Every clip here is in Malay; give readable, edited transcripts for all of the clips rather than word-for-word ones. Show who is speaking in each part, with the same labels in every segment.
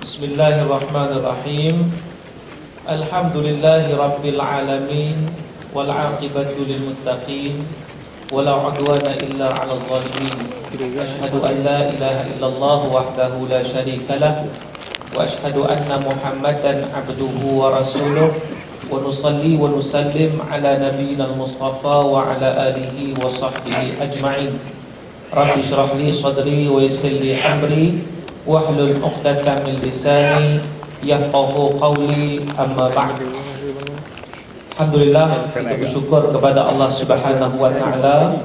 Speaker 1: Bismillahirrahmanirrahim. Alhamdulillahi rabbil alamin, wal aqibatu lil muttaqin, wala udwana illa 'alal zalimin. Asyhadu an la ilaha illallah wahdahu la syarikalah, wa asyhadu anna Muhammadan 'abduhu wa rasuluh, wa nusalli wa nusallim ala nabiyyina al-mustafa wa ala alihi wa sahbihi ajma'in. Rabbi shrah li sadri wa yassir li amri wahlul 'uqdatam min lisani yafqahu qawli, amma ba'd. Alhamdulillah, kita bersyukur kepada Allah Subhanahu wa taala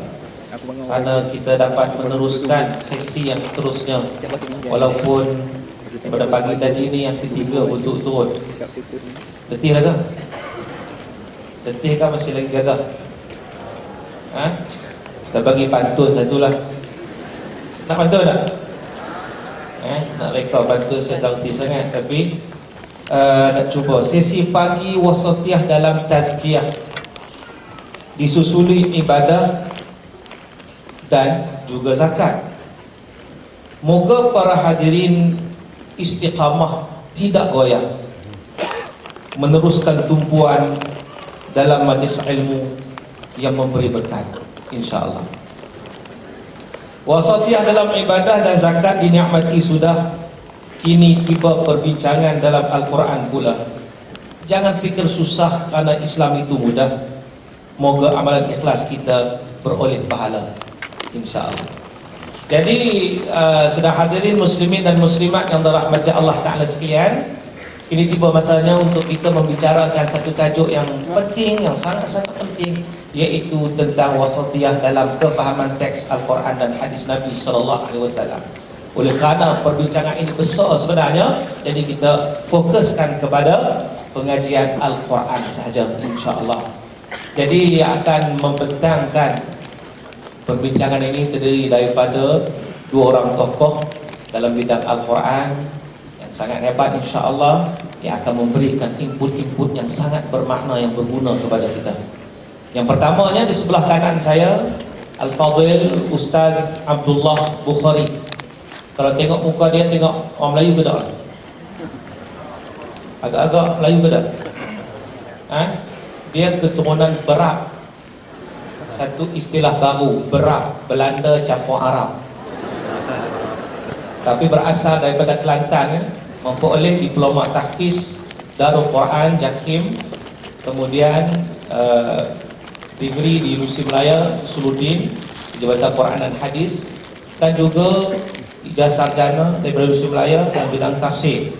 Speaker 1: kerana kita dapat meneruskan sesi yang seterusnya, walaupun pada pagi tadi ni yang ketiga untuk turun. Letih dah ke? Letih kan masih lagi gagah? Kita bagi pantun satulah. Nak pantun tak? Nak rekod pantun saya tak reti sangat, tapi nak cuba. Sesi pagi wasatiyah dalam tazkiyah, disusuli ibadah dan juga zakat. Moga para hadirin istiqamah, tidak goyah, meneruskan tumpuan dalam majlis ilmu yang memberi berkat, insya-Allah. Wasatiyah dalam ibadah dan zakat dinikmati sudah, kini tiba perbincangan dalam Al-Quran pula. Jangan fikir susah kerana Islam itu mudah. Moga amalan ikhlas kita beroleh pahala, insya-Allah. Jadi sedang hadirin muslimin dan muslimat yang dirahmati Allah Ta'ala sekalian, ini tiba masanya untuk kita membicarakan satu tajuk yang penting, yang sangat-sangat penting, iaitu tentang wasatiyah dalam kefahaman teks Al-Quran dan hadis Nabi SAW. Oleh kerana perbincangan ini besar sebenarnya, jadi kita fokuskan kepada pengajian Al-Quran sahaja, insya-Allah. Jadi akan membentangkan perbincangan ini terdiri daripada dua orang tokoh dalam bidang Al-Quran yang sangat hebat, insya-Allah, yang akan memberikan input-input yang sangat bermakna, yang berguna kepada kita. Yang pertamanya di sebelah kanan saya, Al-Fadhil Ustaz Abdullah Bukhari. Kalau tengok muka dia, tengok orang Melayu ke tak? Agak-agak Melayu ke tak? Dia keturunan Berak. Satu istilah baru, Berak, Belanda campur Arab. Tapi berasal daripada Kelantan, memperoleh diploma tahfiz Darul Quran Jakim, kemudian degree di Universiti Melaya Suluddin, Jabatan Quran dan Hadis, dan juga ijazah sarjana daripada Universiti Melaya dalam bidang tafsir.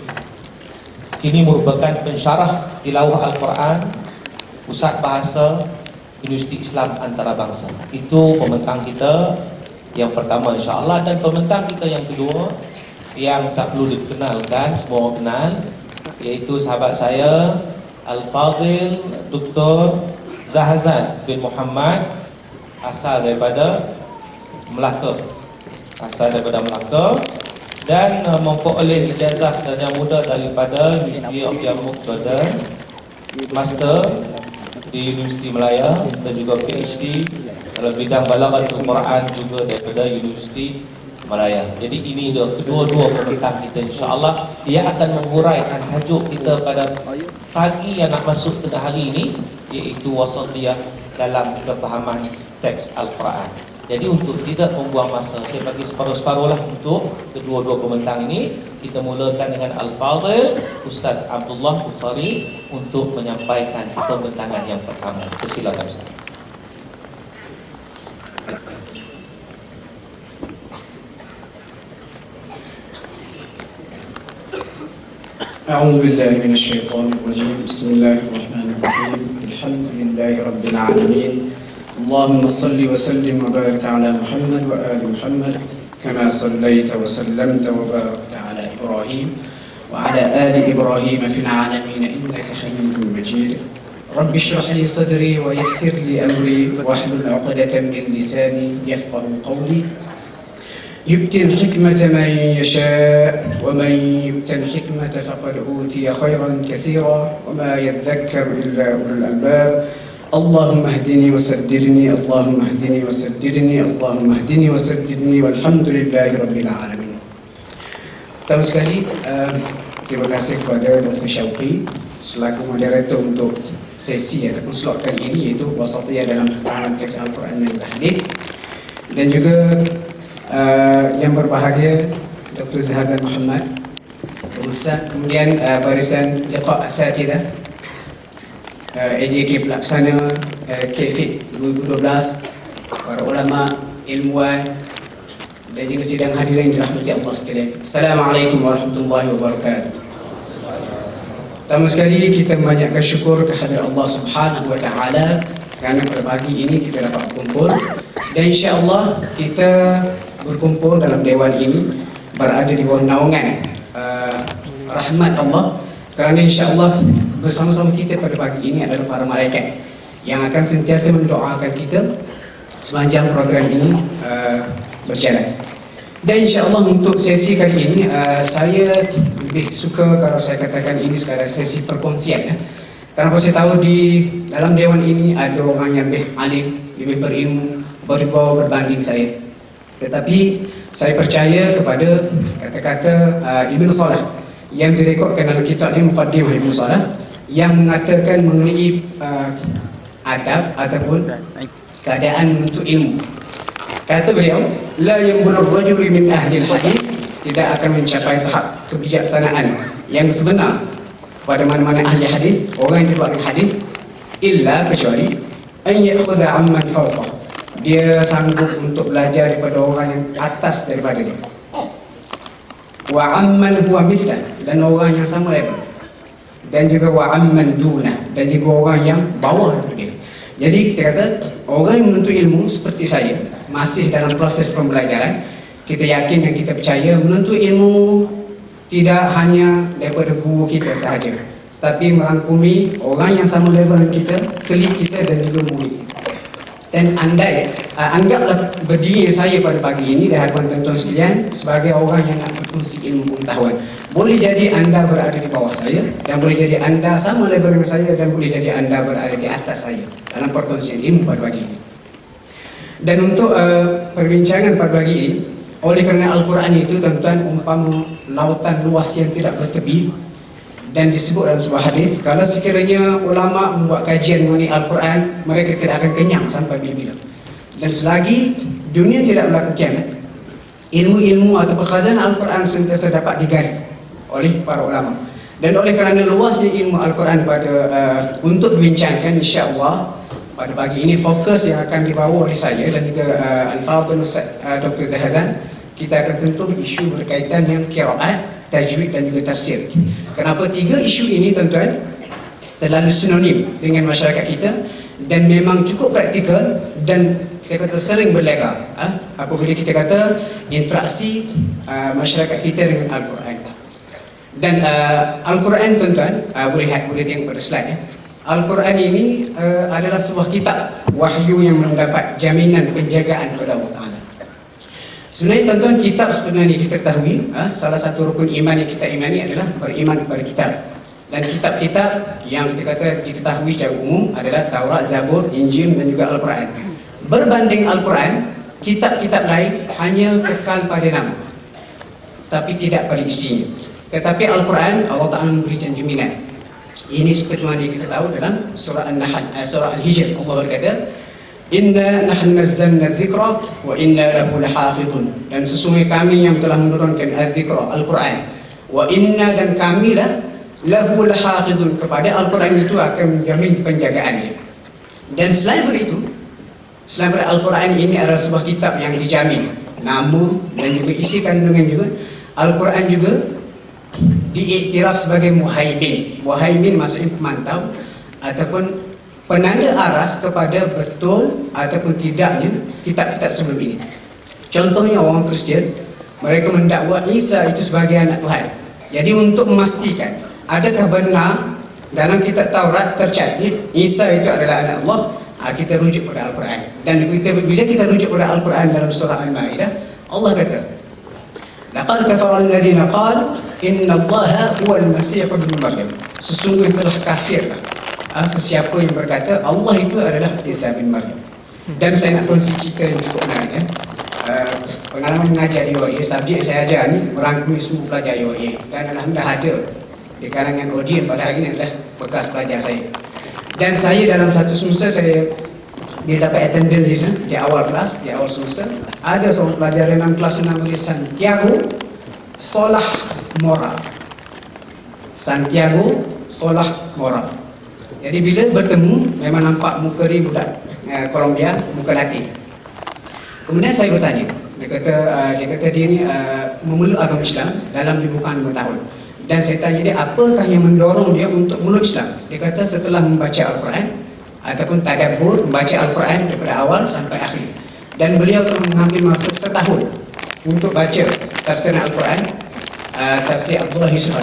Speaker 1: Kini merupakan pensyarah tilawah Al-Quran, Pusat Bahasa Universiti Islam Antarabangsa. Itu pembentang kita yang pertama, insya-Allah. Dan pembentang kita yang kedua, yang tak perlu dikenalkan, semua orang kenal, iaitu sahabat saya Al-Fadhil Dr. Zahazan bin Muhammad, asal daripada Melaka. Dan memperoleh ijazah sarjana muda daripada University of Yarmouk Jordan, master di Universiti Melaya, dan juga PhD dalam bidang Balaghatul Quran juga daripada Universiti Melaya. Jadi ini kedua-dua pembentang kita, insya-Allah. Ia akan menguraikan tajuk kita pada pagi yang nak masuk tengah hari ini, iaitu wasatiyah dalam kefahaman teks Al-Quran. Jadi untuk tidak membuang masa, saya bagi separuh-separuh lah untuk kedua-dua pembentang ini. Kita mulakan dengan Al-Fadhil Ustaz Abdullah Bukhari untuk menyampaikan pembentangan yang pertama. Persilakan Ustaz.
Speaker 2: أعوذ بالله من الشيطان الرجيم. بسم الله الرحمن الرحيم. الحمد لله رب العالمين. اللهم صل وسلم وبارك على محمد وآل محمد كما صليت وسلمت وباركت على إبراهيم وعلى آل إبراهيم في العالمين إنك حميد مجيد. رب اشرح لي صدري ويسر لي أمري واحلل عقدة من لساني يفقه قولي. يؤتي الحكمة من يشاء ومن يؤت الحكمة فقد أوتي خيرا كثيرا وما يذكر إلا أولو الألباب. اللهم اهدني وسددني، اللهم اهدني وسددني، اللهم اهدني وسددني، والحمد لله رب العالمين. Pertama sekali, terima kasih kepada Dr. Syauqi selaku moderator untuk sesi ataupun slot kali ini, iaitu wasatiyah dalam kefahaman teks Al-Quran dan Hadis. Dan juga yang berbahagia Dr. Zahazan Muhammad, kemudian barisan Liqa' Asatidah, AJK Pelaksana KFIT 2012, para ulama, ilmuwan, dan juga sidang hadirin yang dirahmati Allah sekalian. Assalamualaikum warahmatullahi wabarakatuh. Pertama sekali kita membanyakkan syukur kehadirat Allah Subhanahu wa taala kerana pada pagi ini kita dapat berkumpul, dan insya-Allah kita berkumpul dalam dewan ini berada di bawah naungan rahmat Allah, kerana insya-Allah bersama-sama kita pada pagi ini adalah para malaikat yang akan sentiasa mendoakan kita sepanjang program ini berjalan. Dan insya-Allah untuk sesi kali ini saya lebih suka kalau saya katakan ini sekadar sesi perkongsian, kerana saya tahu di dalam dewan ini ada orang yang lebih alim, lebih berilmu, berwibawa berbanding saya. Tetapi saya percaya kepada kata-kata Ibn Salah yang direkodkan dalam kitab ini, Muqaddimah Ibn Salah, yang mengatakan mengenai adab ataupun keadaan untuk ilmu. Kata beliau, la yambulur rajulu min ahli al-hadith, tidak akan mencapai tahap kebijaksanaan yang sebenar kepada mana-mana ahli hadis, orang yang terbuat hadis, illa kecuali an ya'khudha amman fawqah, dia sanggup untuk belajar daripada orang yang atas daripada dia, wa amman huwa mithlah, dan orang yang sama level, dan juga wa amman dunah, dan juga orang yang bawah daripada dia. Jadi kita kata orang yang menuntut ilmu seperti saya, masih dalam proses pembelajaran, kita yakin dan kita percaya menuntut ilmu tidak hanya daripada guru kita sahaja, tapi merangkumi orang yang sama level dengan kita, klik kita dan juga murid kita. Dan andai anggaplah berdiri saya pada pagi ini di hadapan tuan-tuan sekalian sebagai orang yang nak berkongsi ilmu pengetahuan. Boleh jadi anda berada di bawah saya, dan boleh jadi anda sama level dengan saya, dan boleh jadi anda berada di atas saya dalam perkongsian ilmu pada pagi ini. Dan untuk perbincangan pada pagi ini, oleh kerana Al-Quran itu tuan-tuan umpama lautan luas yang tidak bertepi, dan disebut dalam sebuah hadis, kalau sekiranya ulama membuat kajian mengenai Al-Quran, mereka tidak akan kenyang sampai bila-bila. Dan selagi dunia tidak berlaku kiamat, ilmu-ilmu atau khazanah Al-Quran sentiasa dapat digali oleh para ulama. Dan oleh kerana luasnya ilmu Al-Quran untuk dibincangkan, insya-Allah pada pagi ini fokus yang akan dibawa oleh saya dan juga Al-Fadhil Ustaz Dr. Zahazan, kita akan sentuh isu berkaitan yang qiraat, tajwid dan juga tafsir. Kenapa tiga isu ini tuan-tuan terlalu sinonim dengan masyarakat kita dan memang cukup praktikal dan kita kata sering berlega apabila kita kata interaksi masyarakat kita dengan Al-Quran. Dan Al-Quran tuan-tuan boleh tengok pada slide ya. Al-Quran ini adalah sebuah kitab wahyu yang mendapat jaminan penjagaan pada Allah Ta'ala. Sebenarnya tuan-tuan, kitab sebenarnya kita ketahui, salah satu rukun iman yang kita imani adalah beriman kepada kitab. Dan kitab-kitab yang kita kata diketahui secara umum adalah Taurat, Zabur, Injil dan juga Al-Quran. Berbanding Al-Quran, kitab-kitab lain hanya kekal pada nama, tapi tidak pada isinya. Tetapi Al-Quran, Allah Ta'ala memberikan jaminan. Ini seperti mana kita tahu dalam surah An-Nahl, surah Al-Hijr, Allah berkata, Inna nahnu nazzalna dzikra wa inna lahu lahafizun. Dan sesungguhnya kami yang telah menurunkan al-dzikra, Al-Quran, wa inna, dan kamilah lahu lahafizun, kepada Al-Quran itu akan menjamin penjagaannya. Dan selain itu, selain Al-Quran ini adalah sebuah kitab yang dijamin nama dan juga isi kandungan juga. Al-Quran juga diiktiraf sebagai muhaimin. Muhaimin maksudnya pemantau ataupun penanda aras kepada betul ataupun tidaknya kitab-kitab sebelum ini. Contohnya orang Kristian, mereka mendakwa Isa itu sebagai anak Tuhan. Jadi untuk memastikan adakah benar dalam kitab Taurat tercatat Isa itu adalah anak Allah, kita rujuk pada Al-Quran. Dan bila kita rujuk pada Al-Quran dalam surah Al-Ma'idah, Allah kata, laqad kafara alladhina qalu inna Allaha huwal Masih ibn Maryam. Sesungguhnya telah kafirlah sesiapa yang berkata Allah itu adalah Isa bin Maryam. Dan saya nak kongsi cerita yang cukup menarik ya. Pengalaman mengajar di UAE, subjek saya ajar ni merangkumi semua pelajar UAE, dan alhamdulillah ada di kalangan audien pada hari ini adalah bekas pelajar saya. Dan saya dalam satu semester dia dapat attendance di sana, di awal kelas, di awal semester. Ada seorang pelajar dalam kelas yang nama dia Santiago Solah Mora. Santiago Solah Mora. Jadi bila bertemu, memang nampak muka dia budak Colombia, muka Latin. Kemudian saya bertanya, dia kata dia ni memeluk agama Islam dalam lebih kurang 5 tahun. Dan saya tanya dia, apakah yang mendorong dia untuk memeluk Islam? Dia kata setelah membaca Al-Quran ataupun tadabbur, membaca Al-Quran daripada awal sampai akhir. Dan beliau telah mengambil masa setahun untuk baca tafsir Al-Quran, tafsir Abdullah Yusuf.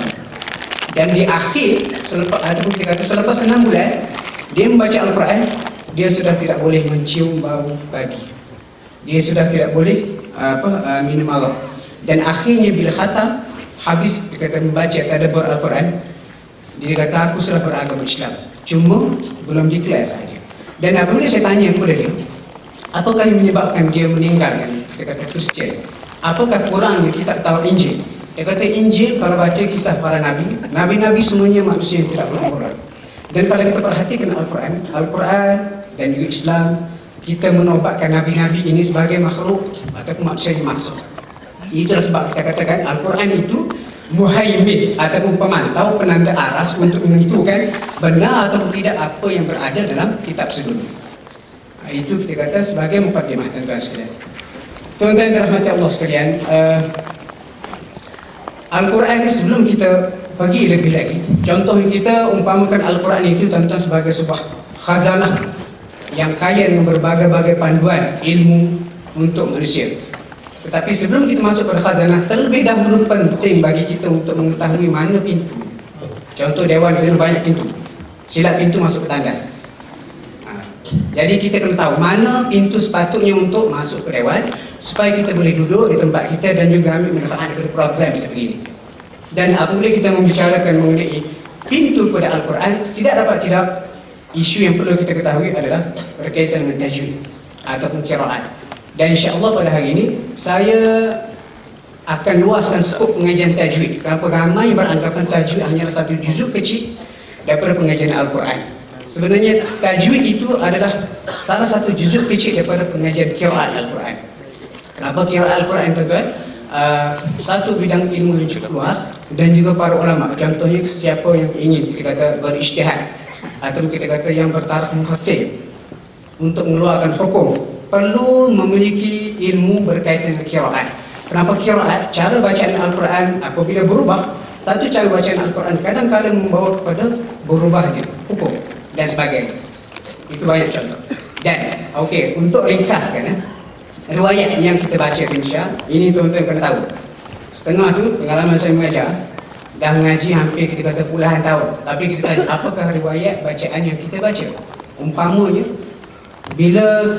Speaker 2: Dan di akhir, ataupun dia kata selepas 6 bulan, dia membaca Al-Quran, dia sudah tidak boleh mencium bau babi. Dia sudah tidak boleh minum arak. Dan akhirnya bila khatam, habis dia kata membaca tadabbur Al-Quran, dia kata aku sudah beragama Islam, cuma belum declare saja. Dan apabila saya tanya kepada dia, apakah yang menyebabkan dia meninggalkan, dia kata Kristian, apakah kurangnya kita tahu Injil? Dia kata Injil kalau baca kisah para nabi, nabi-nabi semuanya manusia yang tidak berkurang. Dan kalau kita perhatikan Al-Quran dan juga Islam, kita menobatkan nabi-nabi ini sebagai makhluk ataupun manusia yang maksud. Itulah sebab kita katakan Al-Quran itu muhaimin ataupun pemantau, penanda aras untuk menentukan benar atau tidak apa yang berada dalam kitab sebelum. Itu kita kata sebagai mukadimah, tuan-tuan sekalian. Tuan-tuan dirahmati Allah sekalian, Al-Quran ini sebelum kita pergi lebih lagi, contoh kita umpamakan Al-Quran itu tuan-tuan sebagai sebuah khazanah yang kaya dengan berbagai-bagai panduan ilmu untuk manusia. Tetapi sebelum kita masuk pada khazanah, terlebih dahulu penting bagi kita untuk mengetahui mana pintu. Contoh dewan itu banyak pintu, silap pintu masuk ke tandas. Jadi kita kena tahu mana pintu sepatutnya untuk masuk ke dewan, supaya kita boleh duduk di tempat kita dan juga ambil manfaat dari program seperti ini. Dan apabila kita membicarakan mengenai pintu pada Al-Quran, tidak isu yang perlu kita ketahui adalah berkaitan dengan tajwid ataupun qiraat. Dan insya-Allah pada hari ini saya akan luaskan skop pengajian tajwid. Kerana ramai yang beranggapan tajwid hanyalah satu juzuk kecil daripada pengajian Al-Quran. Sebenarnya tajwid itu adalah salah satu juzuk kecil daripada pengajian qiraat Al-Quran. Kenapa qiraat Al-Quran, tuan-tuan? Satu bidang ilmu yang cukup luas, dan juga para ulama, contohnya siapa yang ingin kita kata berijtihad atau kita kata yang bertaraf mufassir untuk mengeluarkan hukum, perlu memiliki ilmu berkaitan dengan qiraat. Kenapa qiraat? Cara bacaan Al-Quran apabila berubah, satu cara bacaan Al-Quran kadang-kadang membawa kepada berubahnya hukum dan sebagainya. Itu banyak contoh. Dan okey, untuk ringkaskan riwayat yang kita baca insya, ini tuan-tuan kena tahu. Setengah tu pengalaman saya mengajar, dah mengaji hampir kita kata puluhan tahun, tapi kita tanya apakah riwayat bacaan yang kita baca. Umpamanya bila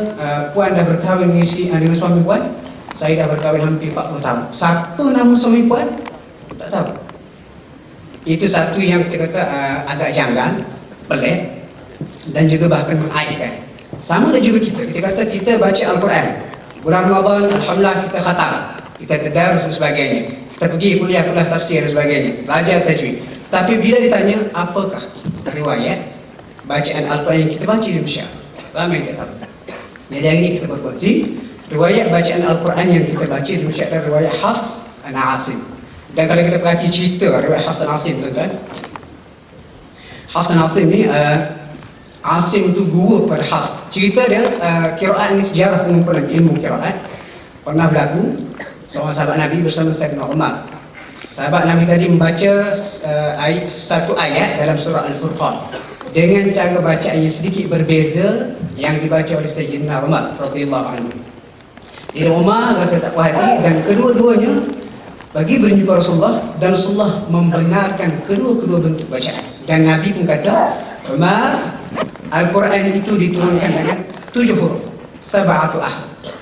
Speaker 2: puan dah berkahwin dengan suami puan, saya dah berkahwin hampir 40 tahun. Siapa nama suami puan? Tak tahu. Itu satu yang kita kata agak janggal, pelik, dan juga bahkan mengaibkan. Sama dan juga kita kata kita baca Al-Quran bulan Ramadan, alhamdulillah kita khatam, kita tadarus dan sebagainya, kita pergi kuliah tafsir dan sebagainya, belajar tajwid. Tapi bila ditanya apakah riwayat bacaan Al-Quran yang kita baca di Malaysia, ramai tak tahu. Jadi hari ini kita berkongsi riwayat bacaan Al-Quran yang kita baca di Malaysia adalah riwayat Hafs an Asim. Dan kalau kita perhati cerita riwayat Hafs an Asim, tuan-tuan, Hafs an Asim ni Asim itu guru kepada Hafs. Cerita dia qiraat ni, sejarah pengumpulan ilmu qiraat pernah berlaku. Seorang sahabat Nabi bersama Sayyidina Umar. Sahabat Nabi tadi membaca satu ayat dalam surah Al-Furqan dengan cara bacaan yang sedikit berbeza yang dibaca oleh Sayyidina Umar radhiyallahu anhu. Sayyidina Umar rasa tak puas hati dan kedua-duanya bagi berjumpa Rasulullah, dan Rasulullah membenarkan kedua-dua bentuk bacaan. Dan Nabi pun kata, Umar, Al-Quran itu diturunkan dengan 7 huruf, 7 ahruf.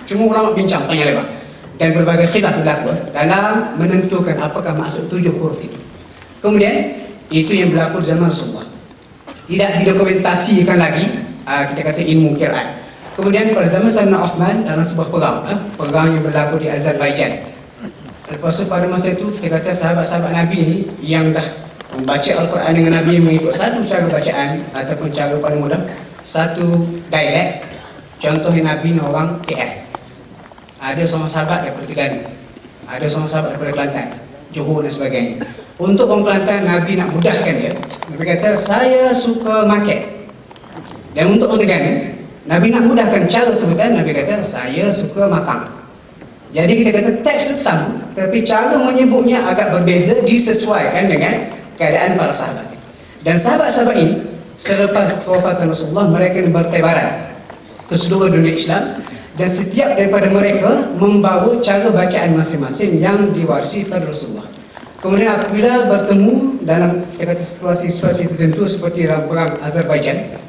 Speaker 2: Cuma ulama bincang panjang lebar dan berbagai khilaf berlaku dalam menentukan apakah maksud 7 huruf itu. Kemudian itu yang berlaku zaman Rasulullah, tidak didokumentasikan lagi kita kata ilmu qiraat. Kemudian pada zaman Sayyidina Uthman dalam sebuah perang yang berlaku di Azerbaijan. Lepas tu pada masa itu kita kata sahabat-sahabat Nabi ini yang dah membaca Al-Quran dengan Nabi mengikut satu cara bacaan ataupun cara paling mudah, satu dialek. Contohnya Nabi ni orang KL. Ada seorang sahabat daripada Terengganu, ada seorang sahabat daripada Kelantan, Johor dan sebagainya. Untuk orang Kelantan, Nabi nak mudahkan dia. Nabi kata, saya suka makan. Dan untuk orang Terengganu, Nabi nak mudahkan cara sebutan, Nabi kata, saya suka makan. Jadi kita kata teks itu sama, tapi cara menyebutnya agak berbeza disesuaikan dengan keadaan para sahabat. Dan sahabat-sahabat ini selepas kewafatan Rasulullah, mereka bertebaran ke seluruh dunia Islam, dan setiap daripada mereka membawa cara bacaan masing-masing yang diwarisi pada Rasulullah. Kemudian apabila bertemu dalam kata situasi-situasi tertentu seperti dalam perang Azerbaijan,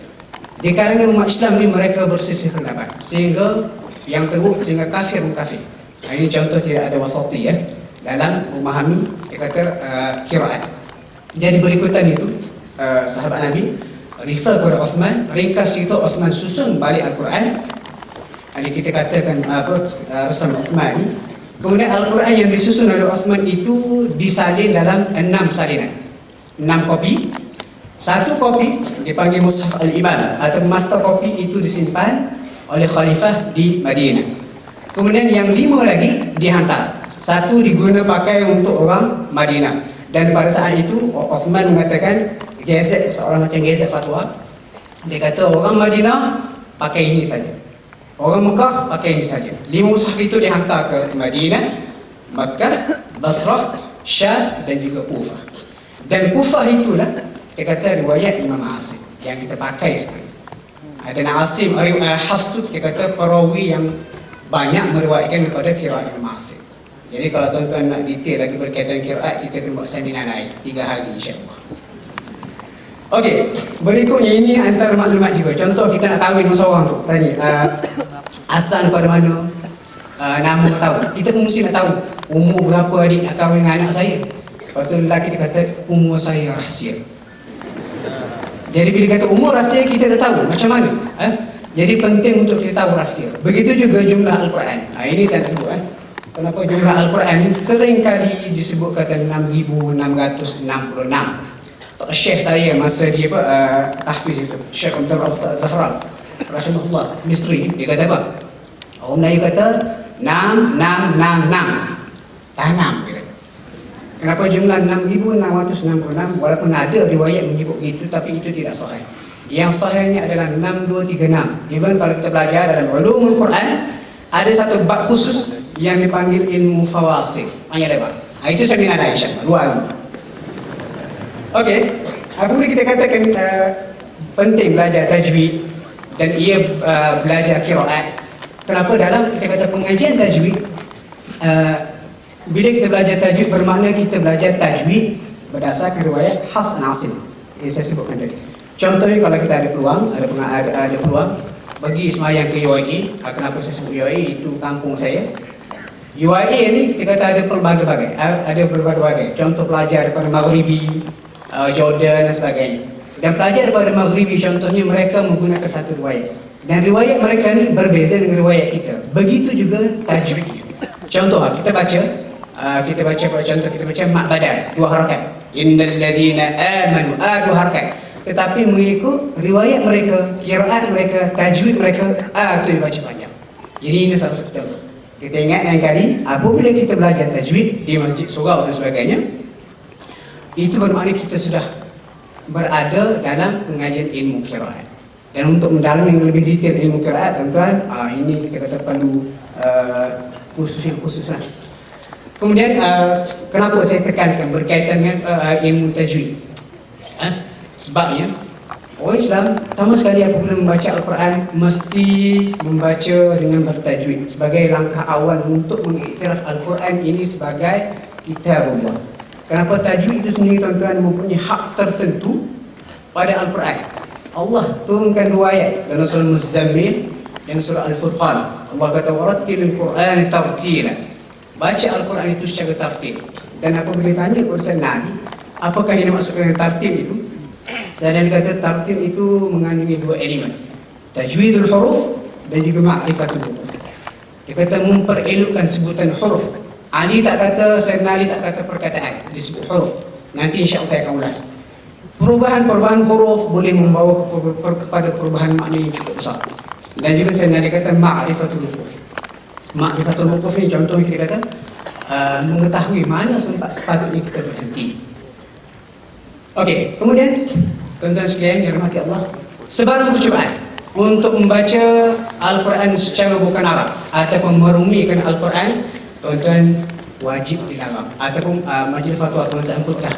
Speaker 2: di kalangan umat Islam ni mereka berselisih pendapat sehingga yang teruk sehingga kafir mengkafir. Ini contoh tidak ada wasati dalam memahami qiraat. Jadi berikutan itu sahabat Nabi refer kepada Uthman, ringkas itu Uthman susun balik Al-Quran. Ini kita katakan Rasul Uthman. Kemudian Al-Quran yang disusun oleh Uthman itu disalin dalam 6 salinan, 6 kopi. Satu kopi dipanggil Mushaf Al-Imam atau master kopi, itu disimpan oleh Khalifah di Madinah. Kemudian yang 5 lagi dihantar. Satu diguna pakai untuk orang Madinah. Dan pada saat itu Uthman mengatakan gezet, seorang macam gezet fatwa. Dia kata orang Madinah pakai ini saja, orang Mekah pakai ini saja. 5 mushaf itu dihantar ke Madinah, Makkah, Basrah, Syam dan juga Kufah. Dan Kufah itulah dia kata riwayat Imam Asim yang kita pakai sekarang. Dan Asim Hafs tu dia kata perawi yang banyak meriwayatkan daripada qiraat Imam Asim. Jadi kalau tuan-tuan nak detail lagi berkaitan qiraat, kita akan buat seminar lain 3 hari insya-Allah. Okey, berikutnya ini antara maklumat juga. Contoh kita nak kahwin seorang tu, tanya asal pada mana, nama tahu. Kita pun mesti nak tahu umur berapa adik nak kahwin dengan anak saya. Lepas tu lelaki dia kata umur saya rahsia. Jadi bila kata umur rahsia, kita dah tahu macam mana. Jadi penting untuk kita tahu rahsia. Begitu juga jumlah Al-Quran. Ini saya sebut kenapa jumlah Al-Quran ini sering kali disebut kata 6,666. Syekh saya masa dia tahfiz itu, Syekh Abdul Razak Zahran rahimahullah, Misri, dia kata apa? Orang Melayu kata 6666 tanam, dia kata. Kenapa jumlah 6,666? Walaupun ada riwayat menyebut itu, tapi itu tidak sahih. Yang sahihnya adalah 6236. Even kalau kita belajar dalam ulumul Quran, ada satu bab khusus yang dipanggil ilmu fawasil, hanya lebar. Itu seminar lain insya-Allah, 2 hari. Okey, apabila kita katakan penting belajar tajwid dan ia belajar qiraat. Kenapa dalam kita kata pengajian tajwid, bila kita belajar tajwid bermakna kita belajar tajwid berdasarkan riwayat Hafs Asim yang saya sebutkan tadi. Contohnya kalau kita ada peluang bagi semayang ke UAE. Kenapa saya sebut UAE? Itu kampung saya. UAE ni kita kata ada berbagai-bagai. Contoh pelajar daripada Maghribi, Jordan dan sebagainya. Dan pelajar daripada Maghribi contohnya mereka menggunakan satu riwayat. Dan riwayat mereka ni berbeza dengan riwayat kita. Begitu juga tajwid. Contoh kita baca mak badan 2 harakat. Innal ladina amanu 2 harakat. Tetapi mengikut riwayat mereka, qiraat mereka, tajwid mereka, itu dibaca panjang. Jadi ini salah satu contoh. Kita ingat lain kali apabila kita belajar tajwid di masjid surau dan sebagainya, itu bermakna kita sudah berada dalam pengajian ilmu qiraat. Dan untuk mendalami yang lebih detail ilmu qiraat, tuan-tuan, ini kita kata perlu khusus. Kemudian kenapa saya tekankan berkaitan dengan ilmu tajwid? Sebabnya orang Islam pertama sekali apabila membaca Al-Quran mesti membaca dengan bertajwid sebagai langkah awal untuk mengiktiraf Al-Quran ini sebagai kitabullah. Kenapa tajwid itu sendiri tuan-tuan mempunyai hak tertentu pada Al-Quran. Allah turunkan 2 ayat dalam surah Muzammil dan surah Al-Furqan. Allah kata warattilil Quran tartila. Baca Al-Quran itu secara tartil. Dan apabila ditanya kepada Nabi, apakah yang dimaksudkan dengan tartil itu? Saya kata tartil itu mengandungi 2 elemen, tajwidul huruf dan juga ma'rifatul huruf. Dia kata memperelokkan sebutan huruf. Ali tak kata, Sayyidina Ali tak kata perkataan, disebut huruf. Nanti insya Allah saya akan ulas. Perubahan huruf boleh membawa kepada perubahan makna yang cukup besar. Dan juga saya nak kata ma'rifatul wuquf. Ma'rifatul wuquf ni contoh kita kata mengetahui mana tempat sepatutnya kita berhenti. Okey, kemudian tuan-tuan sekalian yang dirahmati Allah, sebarang percubaan untuk membaca Al-Quran secara bukan Arab ataupun merumikan Al-Quran, tuan-tuan wajib dilarang ataupun Majlis Fatwa Kebangsaan Putih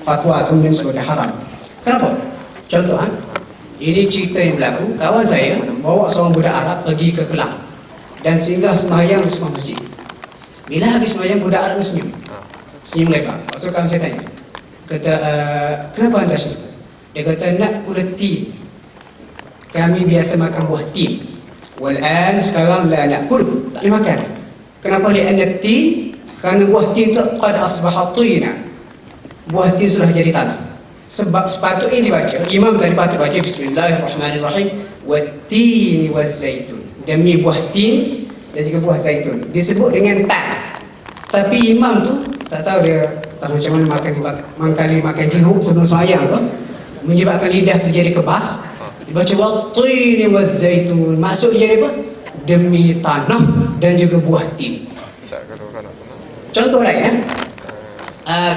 Speaker 2: fatwa kemudian sebagai haram. Kenapa? Contoh, ini cerita yang berlaku. Kawan saya bawa seorang budak Arab pergi ke Kelang dan singgah sembahyang di sebuah masjid. Bila habis sembahyang, budak Arab senyum lebar. Lepas tu kawan saya tanya, kata, kenapa anda senyum? Dia kata, nak kulati, kami biasa makan buah tin, walan sekarang la nakul, tak boleh makan. Kenapa? Li'anna tin, kerana buah tin tu qad asbaha tina, buah tin sudah jadi tanah. Sebab sepatutnya dibaca, imam tadi patut baca Bismillahirrahmanirrahim, wat-tini waz-zaitun, demi buah tin dan juga buah zaitun, disebut dengan ta. Tapi imam tu tak tahu dia tak macam mana makan jeruk sebelum sembahyang tu, menyebabkan lidah tu jadi kebas. Dibaca wat-tini waz-zaitun, maksud dia apa? Demi tanah dan juga buah tin. Contoh lain,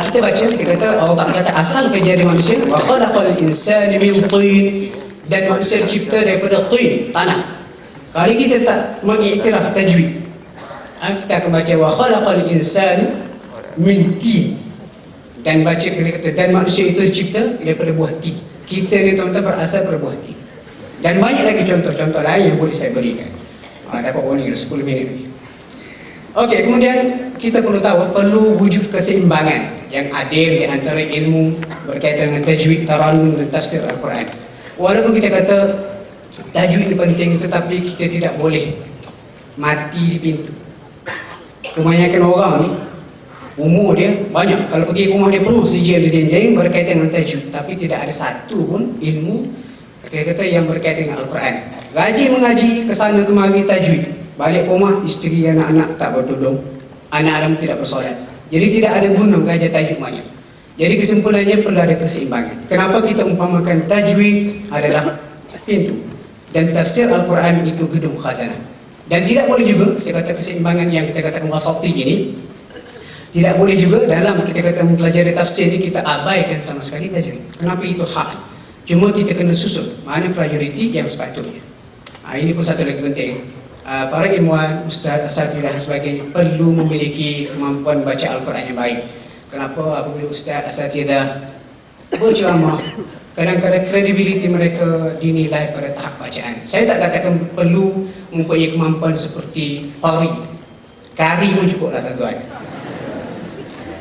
Speaker 2: kita baca, kita kata Allah Ta'ala kata asal kejadian manusia wa khalaqal insana min tin, dan manusia dicipta daripada tin, tanah. Kali kita tak mengiktiraf tajwid, kita akan baca wa khalaqal insana min tin, dan baca kita kata dan manusia itu dicipta daripada buah tin. Kita ni tuan-tuan berasal daripada buah tin. Dan banyak lagi contoh-contoh lain yang boleh saya berikan. Dapat warning 10 minit lagi. Okey, kemudian kita perlu wujud keseimbangan yang adil di antara ilmu berkaitan dengan tajwid, tarannum dan tafsir Al-Quran. Walaupun kita kata tajwid ini penting, tetapi kita tidak boleh mati di pintu. Kebanyakan orang ni umur dia banyak, kalau pergi rumah dia penuh sijil di dinding berkaitan dengan tajwid, tapi tidak ada satu pun ilmu kita kata yang berkaitan dengan Al-Quran. Rajin mengaji kesana kemari tajwid, balik rumah isteri anak-anak tak berdudung, anak-anak tidak bersolat. Jadi tidak ada guna belajar tajwid banyak. Jadi kesimpulannya perlu ada keseimbangan. Kenapa kita umpamakan tajwid adalah pintu dan tafsir Al-Quran itu gedung khazanah. Dan tidak boleh juga kita kata keseimbangan yang kita katakan wasati ini, tidak boleh juga dalam kita kata mempelajari tafsir ini kita abaikan sama sekali tajwid. Kenapa? Itu hak. Cuma kita kena susun mana prioriti yang sepatutnya. Ini pun satu lagi penting. Para ilmuwan, ustaz, asatidah dan sebagainya perlu memiliki kemampuan baca Al-Quran yang baik. Kenapa? Apabila ustaz, asatidah berceramah, kadang-kadang kredibiliti mereka dinilai pada tahap bacaan. Saya tak katakan perlu mempunyai kemampuan seperti kari pun cukup lah tuan-tuan.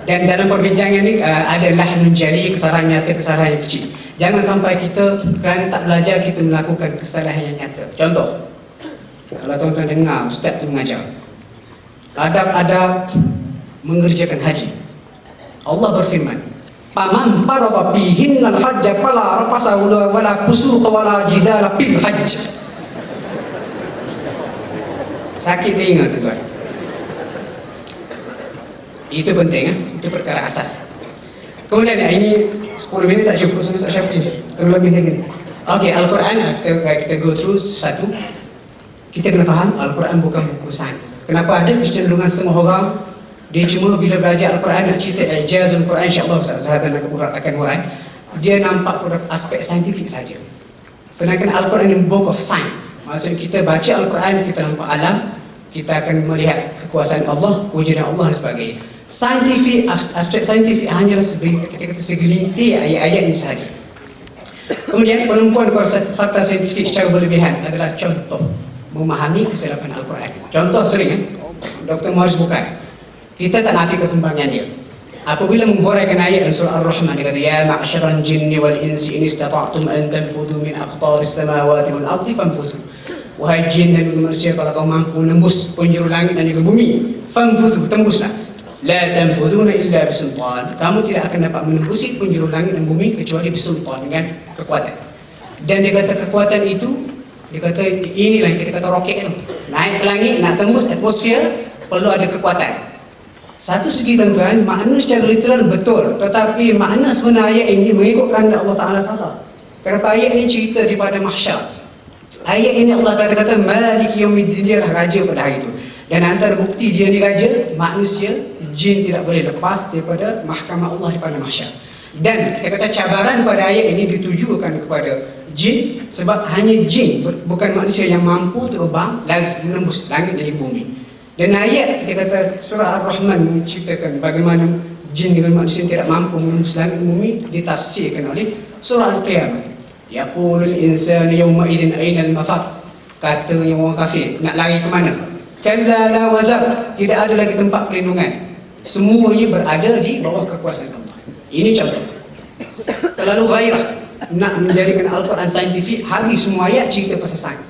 Speaker 2: Dan dalam perbincangan ni ada lahnun jali, kesalahan nyata, kesalahan yang kecil. Jangan sampai kita kerana tak belajar kita melakukan kesalahan yang nyata. Contoh, kalau tuan-tuan dengar ustaz tu mengajar adab-adab mengerjakan haji, Allah berfirman, "Faman farada fihinnal hajja fala rafasa wala fusuqa wala jidala fil hajj." Sakit telinga tuan-tuan. Itu penting, itu perkara asas. Kemudian ini 10 minit tak cukup Ustaz Syafiq, perlu lebih lagi. Okey, Al-Quran kita go through satu. Kita kena faham Al-Quran bukan buku sains. Kenapa ada kecenderungan setengah orang dia cuma bila belajar Al-Quran nak cerita ijazul Quran, insya-Allah Ustaz Zahadan akan hurai, dia nampak pada aspek saintifik saja. Sedangkan Al-Quran ini book of science. Maksudnya kita baca Al-Quran, kita nampak alam, kita akan melihat kekuasaan Allah, kewujudan Allah dan sebagainya. Saintifik, aspek saintifik hanyalah segelintir ayat-ayat ini sahaja. Kemudian penumpuan fakta saintifik secara berlebihan adalah contoh memahami kesilapan Al-Quran. Contoh sering Dr. Morris Bukai, kita tak nafi kesumbangan dia. Apabila menghuraikan ayat surah Ar-Rahman, dia kata ya ma'syaral jinni wal insi in istata'tum an tanfudhu min aqtaris samawati wal ardi fanfudhu. Wahai jin dan manusia, kalau kau mampu menembus penjuru langit dan juga bumi, fanfudhu, tembuslah. La tanfuduna illa bisultan. Kamu tidak akan dapat menembusi penjuru langit dan bumi kecuali bisultan, dengan kekuatan. Dan dia kata kekuatan itu, dia kata inilah yang kita kata roket tu. Naik ke langit, nak tembus atmosfer, perlu ada kekuatan.
Speaker 3: Satu segi tuan-tuan, makna secara literal betul, tetapi makna sebenar ayat ini mengikutkan Allah Ta'ala salah. Kenapa ayat ini cerita di pada mahsyar? Ayat ini Allah kata Malik Yaumiddin, dia lah raja pada hari itu. Dan antara bukti dia ni raja, manusia, jin tidak boleh lepas daripada mahkamah Allah di pada mahsyar. Dan kita kata cabaran pada ayat ini ditujukan kepada jin, sebab hanya jin, bukan manusia yang mampu terbang menembus langit dan bumi. Dan ayat kita kata surah Ar-Rahman menceritakan bagaimana jin dengan manusia yang tidak mampu menembus langit dan bumi, ditafsirkan oleh surah Al-Qiyamah. Yaqulul insanu yawma idzin aina al-mafar. Katanya orang kafir, nak lari ke mana? Kalla la wazar, tidak ada lagi tempat perlindungan. Semuanya berada di bawah kekuasaan Allah. Ini contoh. Terlalu gairah nak menjadikan Al-Quran saintifik, habis semua ayat cerita pasal sains.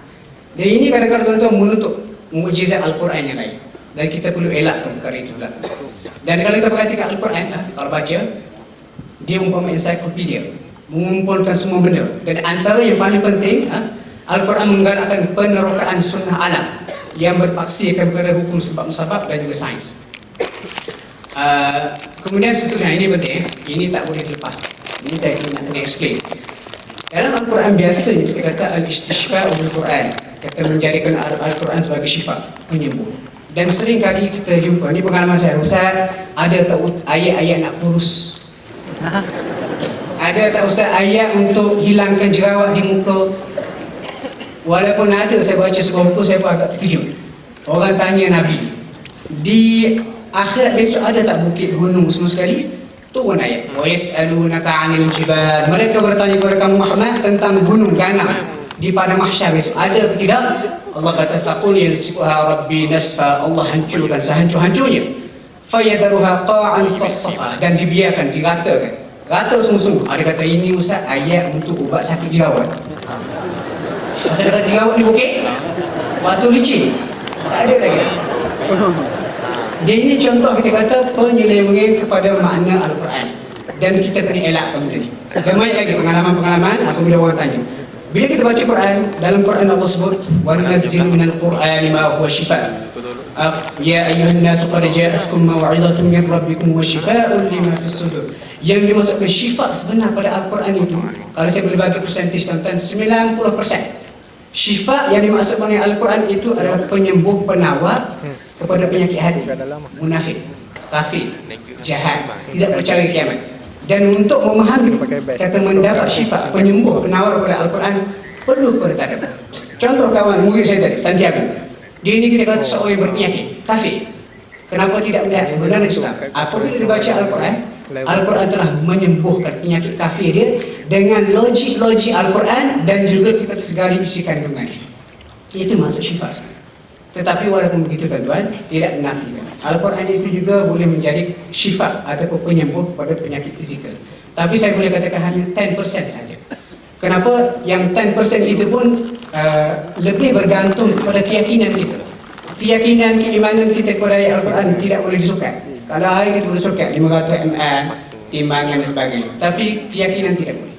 Speaker 3: Dan ini kadang-kadang tuan-tuan menutup mukjizat Al-Quran yang lain. Dan kita perlu elakkan perkara itu belakang. Dan kalau kita perhatikan Al-Quran, kalau baca, dia umpama ensiklopedia, mengumpulkan semua benda. Dan antara yang paling penting, Al-Quran menggalakkan penerokaan sunnah alam yang berpaksikan perkara hukum sebab musabab dan juga sains. Kemudian seterusnya, ini penting, ini tak boleh dilepas. Ini saya nak explain. Dalam Al-Quran biasanya kita kata al-istishfa' bil-Quran, kita menjadikan Al-Quran sebagai syifa, penyembuh. Dan sering kali kita jumpa, ni pengalaman saya, Ustaz, ada tak ayat-ayat nak kurus? Ada tak Ustaz ayat untuk hilangkan jerawat di muka? Walaupun ada, saya baca sebuah buku, saya pun agak terkejut. Orang tanya Nabi, di akhirat besok ada tak bukit, gunung semua sekali? Turun ayat. Wa yas'alunaka 'anil jibal. Mereka bertanya kepada kamu Muhammad tentang gunung ganam di pada mahsyar besok. Ada atau tidak? Allah kata faqul yansifuha rabbi nasfa. Allah hancurkan sehancur-hancurnya. Fayadharuha qa'an safsafa, dan dibiarkan, diratakan. Rata sungguh-sungguh. Ada kata ini Ustaz ayat untuk ubat sakit jerawat. Masa kata jerawat ni bukit? Waktu licin? Tak ada lagi. Jadi ini contoh kita kata penyelewengan kepada makna Al-Quran. Dan kita kena elakkan benda ni. Dan banyak lagi pengalaman-pengalaman apabila orang tanya. Bila kita baca Quran, dalam Quran Allah sebut wa nunazzilu minal Qur'ani ma huwa shifaa. Ya ayyuhan nasu qad ja'atkum maw'izatun min rabbikum wa shifaa'un lima fis sudur. Yang dimaksudkan syifa sebenar pada Al-Quran itu, kalau saya boleh bagi persentage tuan-tuan, 90%. Syifa yang dimaksudkan oleh Al-Quran itu adalah penyembuh, penawar kepada penyakit hati, munafik, kafir, jahat, tidak percaya kiamat. Dan untuk memahami kata mendapat syifa, penyembuh, penawar kepada Al-Quran, perlu kepada tadabbur. Contoh kawan murid saya tadi, Santiago, dia ini kita kata seorang yang berpenyakit, kafir. Kenapa tidak melihat kebenaran Islam? Apabila dibaca Al-Quran, Al-Quran telah menyembuhkan penyakit kafir dia dengan logik-logik Al-Quran dan juga kita segala isi kandungannya. Itu maksud syifa. Tetapi walaupun begitu tuan-tuan, tidak menafikan Al-Quran itu juga boleh menjadi syifa ataupun penyembuh pada penyakit fizikal. Tapi saya boleh katakan hanya 10% saja. Kenapa? Yang 10% itu pun lebih bergantung kepada keyakinan kita. Keyakinan, keimanan kita kepada Al-Quran tidak boleh disukat. Kalau hari kita boleh sukat 500 ml, timbangan dan sebagainya. Tapi keyakinan tidak boleh.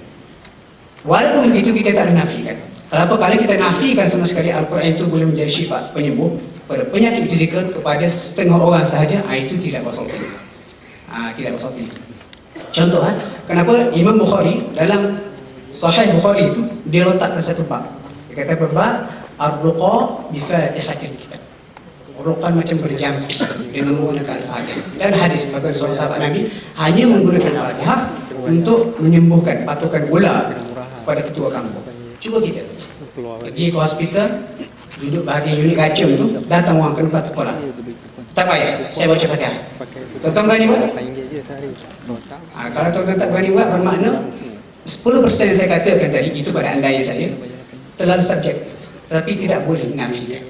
Speaker 3: Walaupun begitu kita tak nafikan. Kenapa? Kalau kita nafikan sama sekali Al-Quran itu boleh menjadi syifa, penyembuh pada penyakit fizikal kepada setengah orang sahaja, itu tidak bersalting. Tidak bersalting. Contoh, kenapa Imam Bukhari dalam Sahih Bukhari itu dia letakkan satu bab. Dia kata bab Ar-Ruqa bi Fatihatil Kitab. Ruqan macam berjampi dengan menggunakan Al-Fatihah. Dan hadis bagi seorang sahabat Nabi hanya menggunakan Al-Fatihah untuk menyembuhkan patukan bola kepada ketua kampung. Cuba kita pergi ke hospital, duduk bahagian unit racun tu, datang orang kena patuk bola. Tak payah, saya baca Fatihah. Tuan-tuan berani buat? Kalau tuan-tuan tak berani buat, bermakna 10% yang saya katakan tadi itu pada andaian saya terlalu subjektif, tapi tidak boleh menafikan.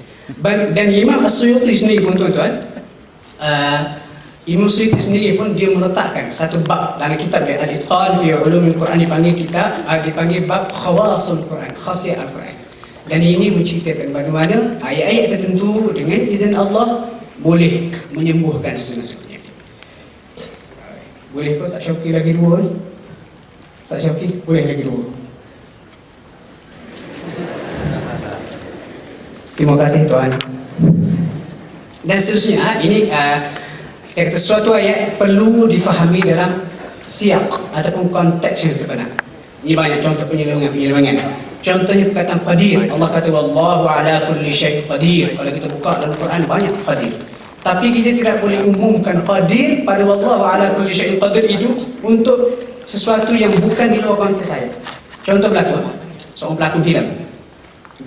Speaker 3: Dan Imam As-Suyuti sendiri pun tuan-tuan, Imam Suyuti sendiri pun dia meletakkan satu bab dalam kitab dia Al-Itqan fi Ulumil Quran, dipanggil bab Khawasul Quran, khasiat Al-Quran. Dan ini menceritakan bagaimana ayat-ayat tertentu dengan izin Allah boleh menyembuhkan segala penyakit. Boleh ke Ustaz Syauqi lagi dua ni? Ustaz Syauqi boleh lagi dua. Terima kasih Tuan. Dan seterusnya ini Kita kata suatu ayat perlu difahami dalam siyak ataupun konteks yang sebenar. Ini banyak contoh penyelewengan. Contohnya perkataan qadir. Allah kata wallahu ala kulli syai'in qadir. Kalau kita buka dalam Quran banyak qadir. Tapi kita tidak boleh umumkan qadir pada wallahu ala kulli syai'in qadir itu untuk sesuatu yang bukan di luar konteks ayat. Contoh pelakon, seorang pelakon filem.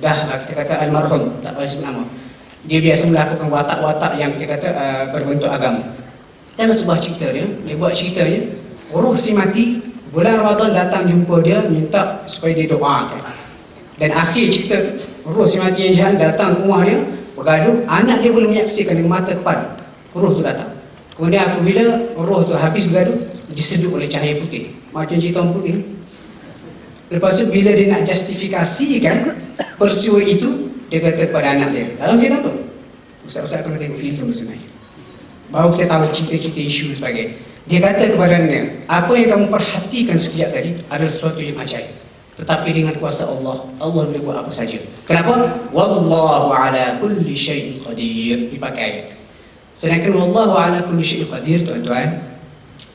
Speaker 3: Dah kita kata almarhum, tak payah sebut nama. Dia biasa melakukan watak-watak yang kita kata berbentuk agama. Dalam sebuah cerita dia buat ceritanya, roh si mati bulan Ramadan datang jumpa dia minta supaya dia doakan. Dan akhir cerita, roh si mati yang jahat datang ke rumah dia, bergaduh, anak dia boleh menyaksikan dengan mata kepala roh tu datang. Kemudian apabila roh tu habis bergaduh, disedut oleh cahaya putih, macam cerita orang putih. Lepas tu bila dia nak justifikasikan peristiwa itu, dia kata kepada anak dia, dalam filem tu, ustaz-ustaz kena tengok filem sebenarnya, baru kita tahu cerita-cerita isu sebagainya. Dia kata kepada anaknya, apa yang kamu perhatikan sekejap tadi adalah sesuatu yang ajaib, tetapi dengan kuasa Allah, Allah boleh buat apa saja. Kenapa? Wallahu ala kulli syai'in qadir, dipakai ayat. Sedangkan wallahu ala kulli syai'in qadir, tuan-tuan,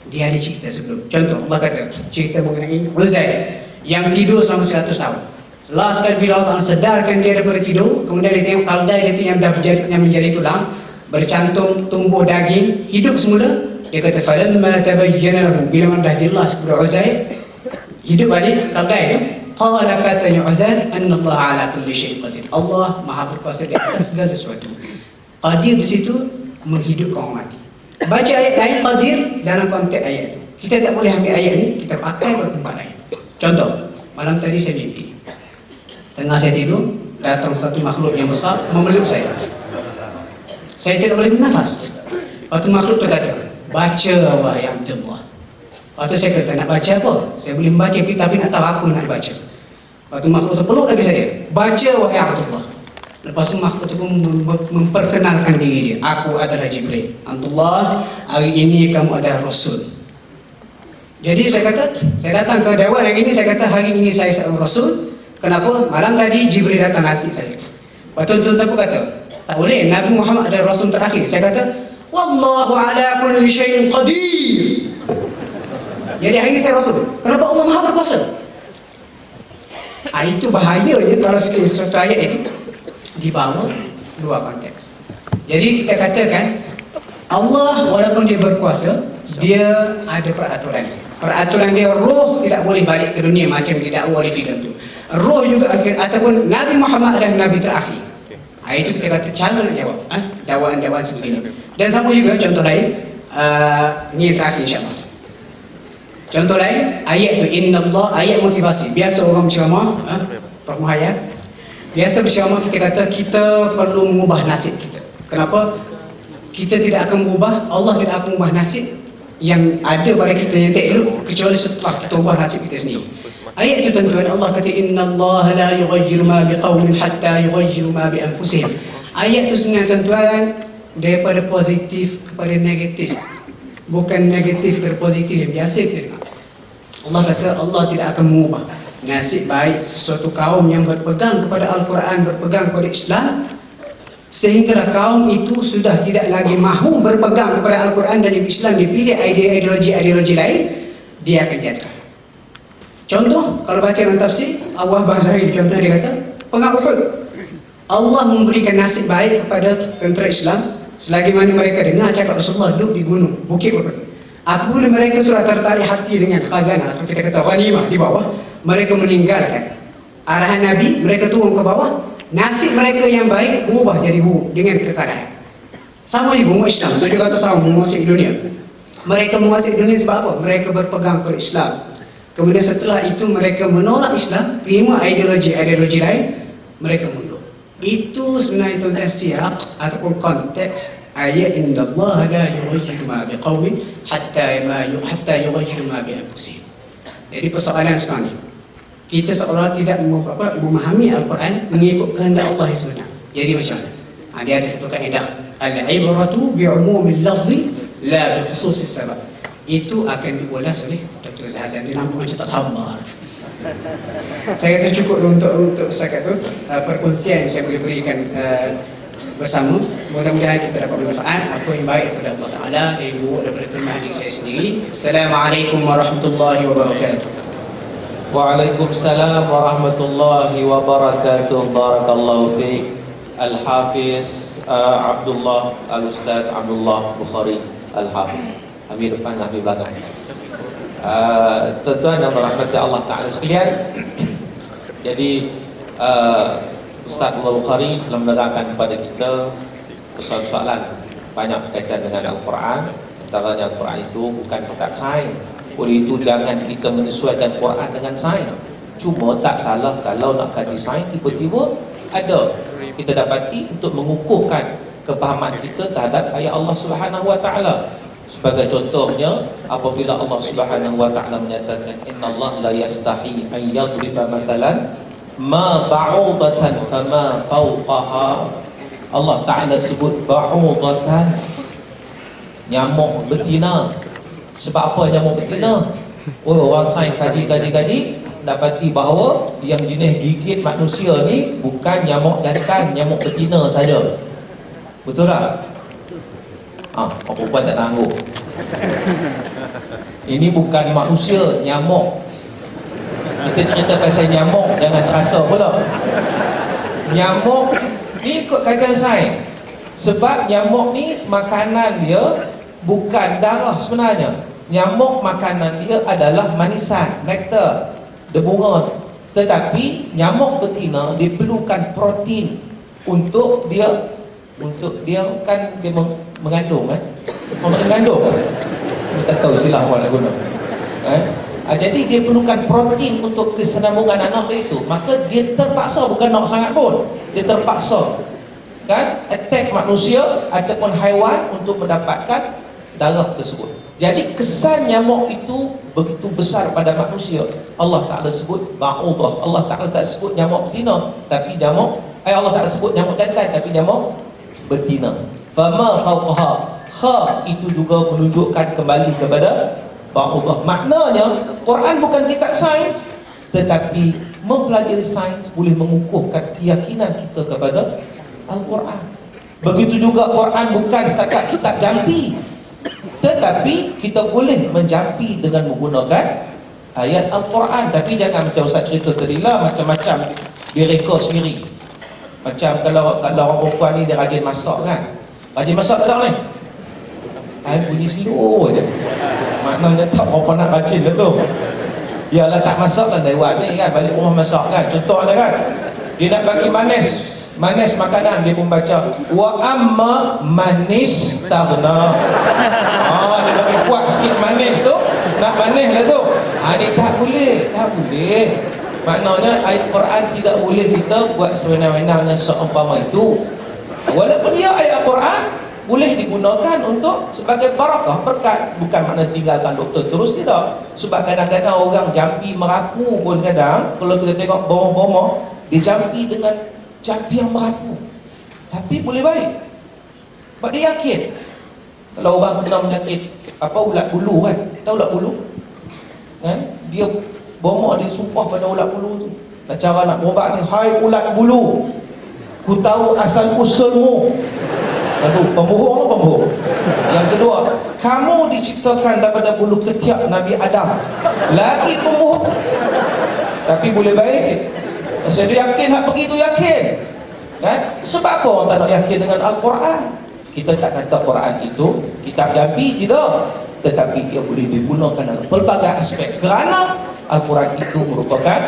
Speaker 3: dia ada cerita sebelum. Contoh, Allah kata cerita mengenai Uzair yang tidur selama 100 tahun. Last kali bila Allah sedarkan dia daripada tidur, kemudian dia tengok kaldai dia yang menjadi tulang, bercantum, tumbuh daging, hidup semula. Dia kata falamma tabayyana lahu, bila mana dah jelas kepada Uzair hidup balik kaldai tu, qala katanya Uzair annallaha ala kulli syai'in qadir. Allah Maha berkuasa di atas segala sesuatu. Qadir di situ menghidupkan orang mati. Baca ayat lain qadir dalam konteks ayat itu. Kita tak boleh ambil ayat ini kita pakai pada tempat lain. Contoh, malam tadi saya mimpi. Tengah saya tidur, datang satu makhluk yang besar memeluk saya. Saya tidak boleh bernafas. Lepas tu makhluk tu kata, baca wahai Abdullah. Lepas tu saya kata, nak baca apa? Saya boleh membaca tapi nak tahu apa nak dibaca. Lepas tu makhluk tu peluk lagi saya, baca wahai Abdullah. Lepas tu makhluk tu pun memperkenalkan diri dia, aku adalah Jibril. Abdullah, hari ini kamu adalah Rasul. Jadi saya kata, saya datang ke dewan yang ini, saya kata hari ini saya seorang Rasul. Kenapa? Malam tadi Jibril datang hati saya. Lepas tu tuan-tuan pun kata, tak boleh, Nabi Muhammad adalah Rasul terakhir. Saya kata, wallahu ala kulli syai'in qadir. Jadi hari ini saya Rasul. Kenapa? Allah Maha berkuasa. Itu bahayanya kalau sesuatu ayat ini dibawa dua konteks. Jadi kita katakan Allah walaupun dia berkuasa, dia ada peraturan. Peraturan dia, roh tidak boleh balik ke dunia macam didakwa oleh filem tu. Roh juga ataupun Nabi Muhammad adalah Nabi terakhir. Itu kita kata cara nak jawab dakwaan-dakwaan seperti ini. Dan sama juga contoh lain, ini terakhir insyaAllah. Contoh lain, ayat tu innallah, ayat motivasi. Biasa orang berceramah, Prof Muhayyad, biasa berceramah kita kata kita perlu mengubah nasib kita. Kenapa? Kita tidak akan mengubah, Allah tidak akan mengubah nasib yang ada pada kita yang tak elok kecuali setelah kita ubah nasib kita sendiri. Ayat itu tuan-tuan, Allah kata innallaha la yughayyiru ma biqaumin hatta yughayyiru ma bi anfusihim. Ayat itu sebenarnya tuan-tuan daripada positif kepada negatif, bukan negatif kepada positif yang biasa kita dengar. Allah kata Allah tidak akan mengubah nasib baik sesuatu kaum yang berpegang kepada Al-Quran, berpegang kepada Islam, sehinggalah kaum itu sudah tidak lagi mahu berpegang kepada Al-Quran dan Islam, dipilih ideologi lain, dia akan jatuh. Contoh, kalau baca dalam tafsir Allah Bahzahir, contoh dia kata perang Uhud, Allah memberikan nasib baik kepada tentera Islam selagi mana mereka dengar cakap Rasulullah duduk di gunung Bukit Uhud. Apabila mereka sudah tertarik hati dengan khazanah atau kita kata ghanimah di bawah, mereka meninggalkan arahan Nabi, mereka turun ke bawah. Nasib mereka yang baik berubah jadi buruk dengan kekalahan. Sama juga umat Islam 700 tahun menguasai dunia. Mereka menguasai dunia sebab apa? Mereka berpegang pada Islam. Kemudian setelah itu mereka menolak Islam, terima ideologi lain, mereka mundur. Itu sebenarnya tuan-tuan siyak ataupun konteks ayat innallaha la yughayyiru ma biqaumin hatta yughayyiru ma bi anfusihim. Jadi persoalan sekarang ni, kita seolah tidak memahami Al-Quran mengikut kehendak Allah yang sebenar. Jadi macam mana? Dia ada satu kaedah, al-ibratu bi'umumil lafzi la bi khususis sabab. Itu akan diulas oleh Dr. Zahazan. Dia nampak macam tak sabar. Saya kata cukup untuk setakat itu perkongsian yang saya boleh berikan bersama. Mudah-mudahan kita dapat manfaat apa yang baik daripada Allah Ta'ala dan yang buruk daripada kelemahan diri saya sendiri. Assalamualaikum warahmatullahi wabarakatuh.
Speaker 1: Waalaikumsalam warahmatullahi wabarakatuh. Barakallahu fiik. Al-Hafiz Abdullah Al-Ustaz Abdullah Bukhari Al-Hafiz. Habis depan, habis belakang. Tuan-tuan yang dirahmati Allah Ta'ala sekalian, jadi Ustaz Abdullah Bukhari telah menerangkan kepada kita persoalan-persoalan banyak berkaitan dengan Al-Quran. Antaranya Al-Quran itu bukan kitab sains. Oleh itu jangan kita menyesuaikan Quran dengan sains. Cuma tak salah kalau nak kaji sains tiba-tiba ada kita dapati untuk mengukuhkan kepahaman kita terhadap ayat Allah Subhanahu Wa Taala. Sebagai contohnya apabila Allah Subhanahu Wa Taala menyatakan innallaha la yastahi an yadriba mathalan ma ba'udatan fama fawqaha. Allah Ta'ala sebut ba'udatan, nyamuk betina. Sebab apa nyamuk betina? Orang sains kaji dapati bahawa yang jenis gigit manusia ni bukan nyamuk jantan, nyamuk betina saja. Betul tak? Orang perempuan tak tangguh. Ini bukan manusia, nyamuk. Kita cerita pasal nyamuk, jangan terasa pula. Nyamuk ni ikut kajian sains. Sebab nyamuk ni makanan dia bukan darah sebenarnya. Nyamuk makanan dia adalah manisan, nektar, bunga. Tetapi nyamuk betina dia perlukan protein untuk dia kan dia mengandung kan? Mengandung. Tak tahu istilah apa nak guna. Jadi dia perlukan protein untuk kesinambungan anak dia itu. Maka dia terpaksa, bukan nak sangat pun, dia terpaksa kan attack manusia ataupun haiwan untuk mendapatkan darah tersebut. Jadi kesan nyamuk itu begitu besar pada manusia. Allah Ta'ala sebut ba'udah. Allah Ta'ala tak sebut nyamuk betina, tapi nyamuk Allah Ta'ala sebut nyamuk jantan, tapi nyamuk betina. Fama fawqaha. Kha itu juga menunjukkan kembali kepada ba'udah. Maknanya Quran bukan kitab sains, tetapi mempelajari sains boleh mengukuhkan keyakinan kita kepada Al-Quran. Begitu juga Quran bukan setakat kitab jampi, tetapi kita boleh menjampi dengan menggunakan ayat Al-Quran. Tapi jangan macam Ustaz cerita tadi lah, macam-macam direka sendiri. Macam kalau orang perempuan ni dia rajin masak kan, rajin masak tak ni? Bunyi slow je, maknanya tak berapa nak rajin lah tu. Yalah tak masak lah lewat ni kan, balik rumah masak kan. Contohnya kan, dia nak bagi manis makanan, dia pun baca wa amma manis taghna. Dia bagi kuat sikit manis tu, nak manis lah tu. Ni tak boleh. Maknanya ayat Quran tidak boleh kita buat sewenang-wenang dan seumpama itu. Walaupun dia ayat Quran boleh digunakan untuk sebagai barakah, berkat. Bukan makna tinggalkan doktor terus, tidak. Sebab kadang-kadang orang jampi merapu pun kadang, kalau kita tengok bawah-bawah, dia jampi dengan jampi yang merapu, tapi boleh baik. Sebab dia yakin. Kalau orang kena menyakit ulat bulu kan, tahu ulat bulu kan, dia bomok, dia sumpah pada ulat bulu tu. Dan cara nak berubat ni, hai ulat bulu, ku tahu asal usulmu. Satu, pembohong. Yang kedua, kamu diciptakan daripada bulu ketiak Nabi Adam. Lagi pembohong. Tapi boleh baik. Maksudnya dia yakin, hak pergi tu yakin kan? Sebab apa orang tak nak yakin dengan Al-Quran? Kita tak kata Quran itu kitab jambi, tidak. Tetapi dia boleh digunakan dalam pelbagai aspek. Kerana Al-Quran itu merupakan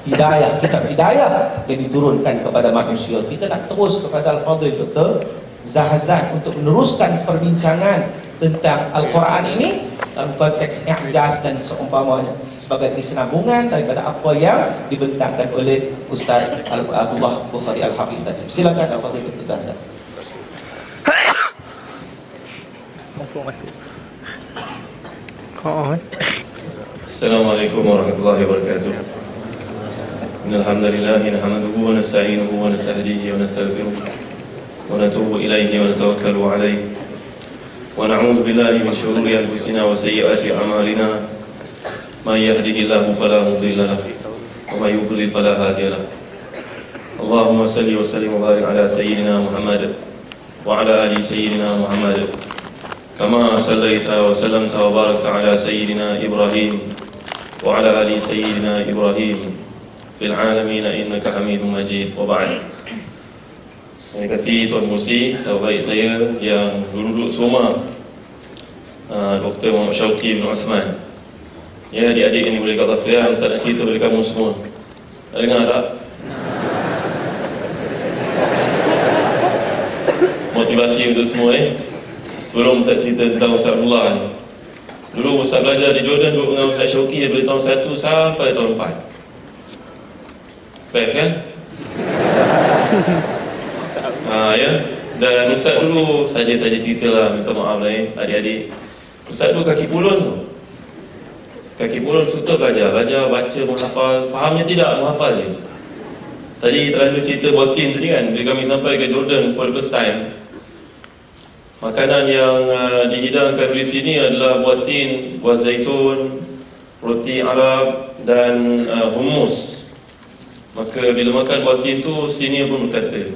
Speaker 1: hidayah, kitab hidayah yang diturunkan kepada manusia. Kita nak terus kepada Al-Fadhil Dr. Zahzan untuk meneruskan perbincangan tentang Al-Quran ini dalam konteks i'jaz dan seumpamanya, sebagai kesinambungan daripada apa yang dibentangkan oleh Ustaz Abdullah Bukhari Al-Hafiz tadi. Silakan Al-Fadhil Dr. Zahzan.
Speaker 4: Assalamualaikum warahmatullahi wabarakatuh. Innal hamdalillah nahmaduhu wa nasta'inuhu wa nastahdihi wa nastaghfiruh wa natubu ilayhi wa natawakkalu alayhi wa na'udzu billahi min shururi anfusina wa sayyiati a'malina. Man yahdihillahu fala mudilla lahu wa man yudlil fala hadiya lahu. Allahumma salli wa sallim wa barik ala sayyidina Muhammad wa ala ali sayyidina Muhammad kama sallaita wa sallamta wa barakta ala sayyidina Ibrahim wa ala ali sayyidina Ibrahim fil alamin innaka Hamidum Majid. Wa ba'd. Terima kasih Tuan Musi, sahabat saya yang duduk semua, Dr. Muhammad Syauqi bin Osman. Ya, adik-adik yang boleh kata saya, Ustaz nak cerita kepada kamu semua. Nak dengar tak? Motivasi untuk semua Sebelum Ustaz cerita tentang Ustaz Abdullah ni. Dulu Ustaz belajar di Jordan duduk dengan Ustaz Syauqi dari tahun 1 sampai tahun 4. Best kan? Ya. Dan Ustaz dulu saja-saja ceritalah, minta maaf lah adik-adik. Ustaz dulu kaki pulun tu. Kaki pulun suka belajar, baca, menghafal. Fahamnya tidak, menghafal je. Tadi terlalu cerita botin tadi kan, bila kami sampai ke Jordan for the first time, makanan yang dihidangkan di sini adalah botin, buah zaitun, roti Arab dan hummus. Maka bila makan botin tu, sini pun berkata,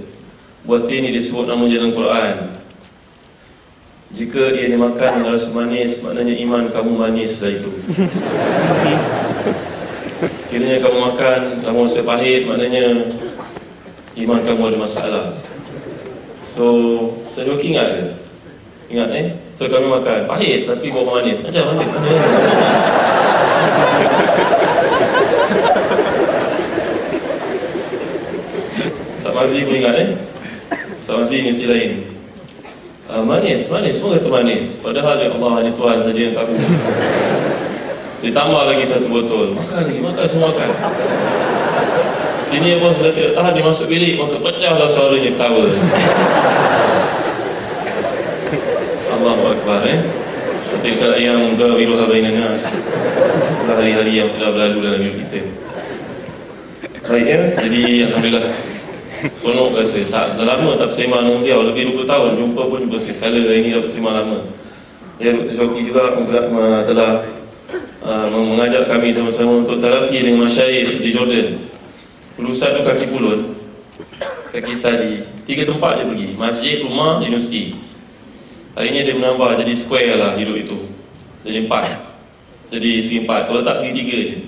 Speaker 4: botin ni disebut nama dalam Quran. Jika dia dimakan dengan rasa manis, maknanya iman kamu manis lah itu. Sekiranya kamu makan kamu rasa pahit, maknanya iman kamu ada masalah. So, saya joking ingat ke? Ingat So kami makan pahit tapi bawa manis. Macam mana? Ustaz Mazli pun ingat Ustaz Mazli ni si lain. Manis, semua kata manis. Padahal ya Allah, hanya Tuhan saja yang tahu. Ditambah lagi satu botol. Makan semua makan. Sini pun sudah tidak tahan, dia masuk bilik, maka pecahlah suaranya ketawa. Allahu Akbar. Tilkal ayyam nudawiluha bainan nas. Itulah hari-hari yang sudah berlalu dalam hidup kita. Baik jadi alhamdulillah. Sonok rasa, dah lama tak bersembang dengan beliau, lebih 20 tahun, jumpa pun jumpa sekali, hari ini dah bersembang lama. Ya, Dr. Syauqi juga telah mengajak kami sama-sama untuk terapi dengan masyayikh di Jordan. Dulu Ustaz tu kaki pulun, kaki study, 3 tempat dia pergi, masjid, rumah, universiti. Hari ini dia menambah jadi square lah hidup itu, jadi 4, jadi segi 4, kalau tak segi 3 je.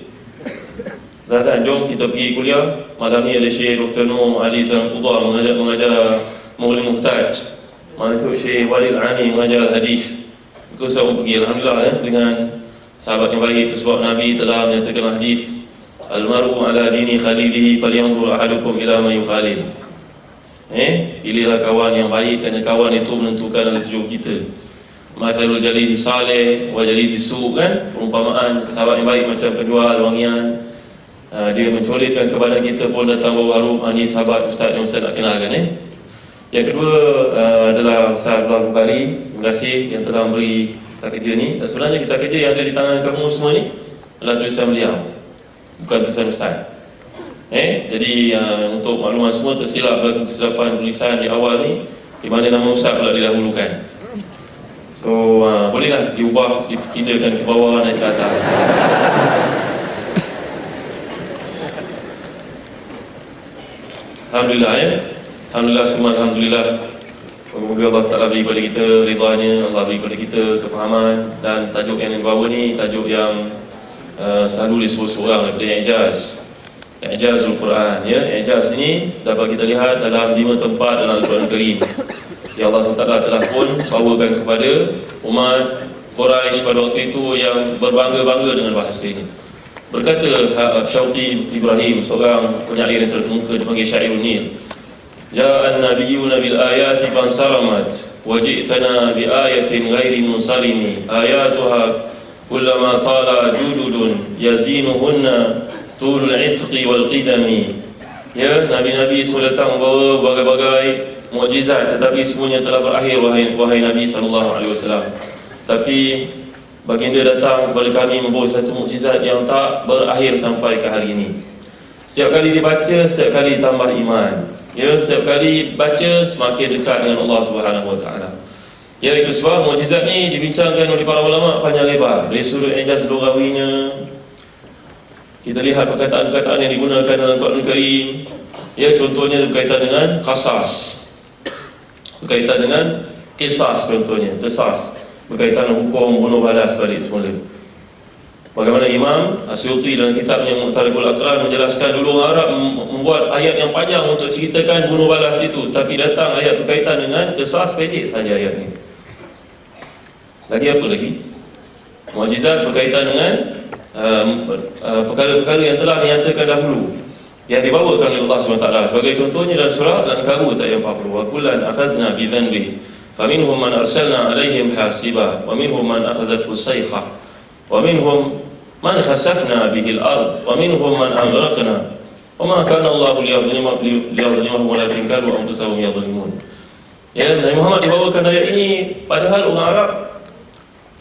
Speaker 4: Zazan, jom kita pergi kuliah. Malam ni ada Syekh Dr. Nur Ali Zangkudah mengajar Maulid Muhtaj. Malam tu Syekh Walid Ani mengajar hadis. Aku selalu pergi, alhamdulillah dengan sahabat yang baik, sebab Nabi telah menyatakan hadis, Al-maru ala dini khalilihi falyanzur ahadukum ila ma yukhalil. Pilihlah kawan yang baik, kerana kawan itu menentukan dalam tujuh kita. Masalul jalisi saleh wa jalisi su', kan? Perumpamaan sahabat yang baik macam penjual wangian. Dia mencolitkan kepada kita pun datang bau harum. Ini sahabat Ustaz yang Ustaz nak kenalkan. Yang kedua adalah Ustaz Abdullah Bukhari. Terima kasih yang telah memberi kita kerja ni. Dan sebenarnya kita kerja yang ada di tangan kamu semua ni adalah tulisan beliau, bukan tulisan Ustaz. Jadi untuk makluman semua, tersilap berlaku kesilapan tulisan di awal ni, di mana nama Ustaz pula didahulukan. So bolehlah diubah, dipindakan ke bawah dan ke atas. Alhamdulillah Alhamdulillah, semua alhamdulillah. Semoga Allah Ta'ala beri kepada kita ridhanya, Allah beri kepada kita kefahaman. Dan tajuk yang dibawa ni tajuk yang selalu disebut seorang daripada I'jaz, I'jazul Quran. I'jaz ni dapat kita lihat dalam 5 tempat dalam Al-Quran Karim. Ya Allah SWT telah pun bawakan kepada umat Quraisy pada waktu itu yang berbangga-bangga dengan bahasa ini. Berkata Syauqi Ibrahim, seorang penyair yang terkemuka, dipanggil Syairun Nil. Ja'an nabiyyuna bil ayati fansaramat wa ji'tana bi ayatin ghairi munsarimi ayatuha kullama tala jududun yazinuhunna tulul itqi wal qidami. Ya, nabi-nabi semua datang membawa berbagai-bagai mukjizat, tetapi semuanya telah berakhir wahai Nabi sallallahu alaihi wasallam. Tapi baginda datang kepada kami membawa satu mukjizat yang tak berakhir sampai ke hari ini. Setiap kali dibaca, setiap kali tambah iman. Ya, setiap kali baca semakin dekat dengan Allah Subhanahu wa taala. Ya, itu sebab mukjizat ni dibincangkan oleh para ulama panjang lebar. Dari sudut ijaz lugawinya, kita lihat perkataan-perkataan yang digunakan dalam Al-Quran Karim. Ya, contohnya berkaitan dengan qasas, berkaitan dengan kisas, contohnya qisas, berkaitan dengan hukum bunuh balas balik semula. Bagaimana Imam Asyuti dalam kitabnya Mu'tarikul Aqran menjelaskan dulu orang Arab membuat ayat yang panjang untuk ceritakan bunuh balas itu, tapi datang ayat berkaitan dengan qisas, pendek saja ayat ini. Lagi apa lagi? Mukjizat berkaitan dengan perkara-perkara yang telah dinyatakan dahulu, yang dibawakan oleh Allah SWT. Sebagai contohnya dalam surah Al-Ankabut ayat 40, wa kullan akhazna bi dhanbihi faminhum man arsalna alaihim hasiba wa minhum man akhazathu sayha wa minhum man khasafna bihi al-ard wa minhum man aghraqna wa ma kana Allah liyazlimahum walakin kanu anfusahum yadhlimun. Ya, Nabi Muhammad dibawakan ayat ini padahal orang Arab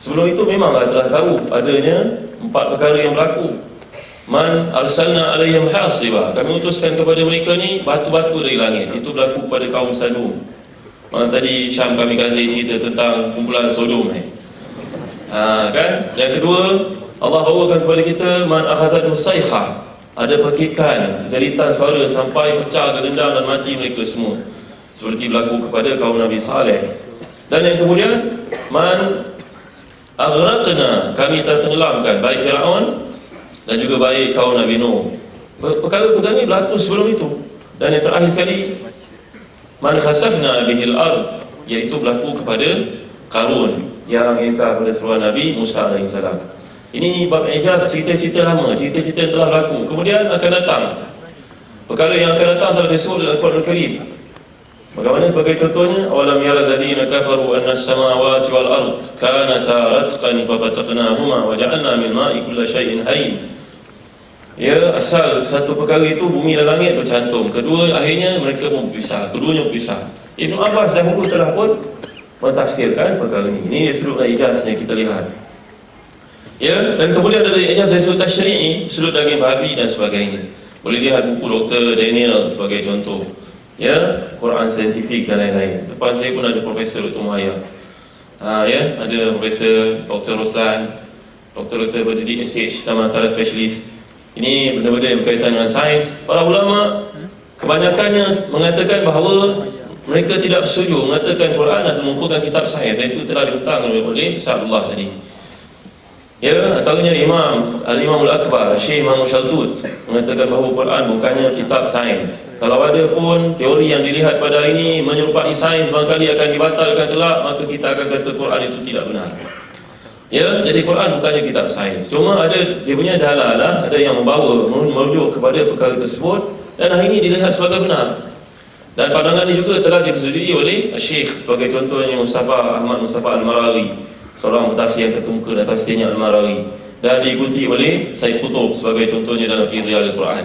Speaker 4: sebelum itu memanglah telah tahu adanya 4 perkara yang berlaku. Man arsalna alaihim hasiba, kami utuskan kepada mereka ni batu-batu dari langit. Itu berlaku pada kaum Sadum. Mana tadi Syam kami kasih cerita tentang kumpulan Sodom kan? Yang kedua, Allah bawakan kepada kita man akhazat musayha, ada perkikan, jeritan suara sampai pecah gelendang dan mati mereka semua, seperti berlaku kepada kaum Nabi Saleh. Dan yang kemudian, man aghraqna, kami telah tenggelamkan baik Firaun dan juga baik kaum Nabi Nuh. Perkara-perkara ini berlaku sebelum itu. Dan yang terakhir sekali, man khasafna bihil ard, iaitu berlaku kepada Qarun yang ingkar pada seruan Nabi Musa AS. Ini bab ijaz, cerita-cerita lama, cerita-cerita yang telah berlaku. Kemudian akan datang perkara yang akan datang telah disebut dalam Al-Quran Al-Karim. Bagaimana sebagai contohnya, awalam yara alladhina kafaru anna as-samawati wal ard kanata ratqan fafataqnahuma wa ja'alna min ma'i kulli shay'in hayy. Ya, asal satu perkara itu bumi dan langit bercantum. Kedua, akhirnya mereka berpisah. Keduanya berpisah. Ibn Abbas dahulu telah pun mentafsirkan perkara ini. Ini sudut ijaz yang kita lihat. Ya, dan kemudian ada ijaz dari sudut syar'i, sudut daging babi dan sebagainya. Boleh lihat buku Dr. Daniel sebagai contoh. Ya, Quran saintifik dan lain-lain. Depan saya pun ada Profesor Dr. Muhaya. Ya, ada Profesor Dr. Roslan, Dr. berdidik SH dan masalah spesialis. Ini benda-benda yang berkaitan dengan sains. Para ulama kebanyakannya mengatakan bahawa mereka tidak bersetuju mengatakan Quran adalah merupakan kitab sains. Itu telah dibentang oleh Sa'dullah tadi. Ya, antaranya Imam Al-Akbar, Syekh Imam Shaltut mengatakan bahawa Quran bukannya kitab sains. Kalau ada pun teori yang dilihat pada ini menyerupai sains, barangkali akan dibatalkan kelak, maka kita akan kata Quran itu tidak benar. Ya, jadi Quran bukannya kitab sains. Cuma ada dia punya dalalah, ada yang membawa merujuk kepada perkara tersebut, dan hari ini dilihat sebagai benar. Dan pandangan ini juga telah dipersetujui oleh Syekh, sebagai contohnya Ahmad Mustafa Al-Maraghi, seorang mentafsir yang terkemuka dan tafsirnya Al-Maraghi, dan diikuti oleh Said Qutb sebagai contohnya dalam Fiziyal Al-Quran.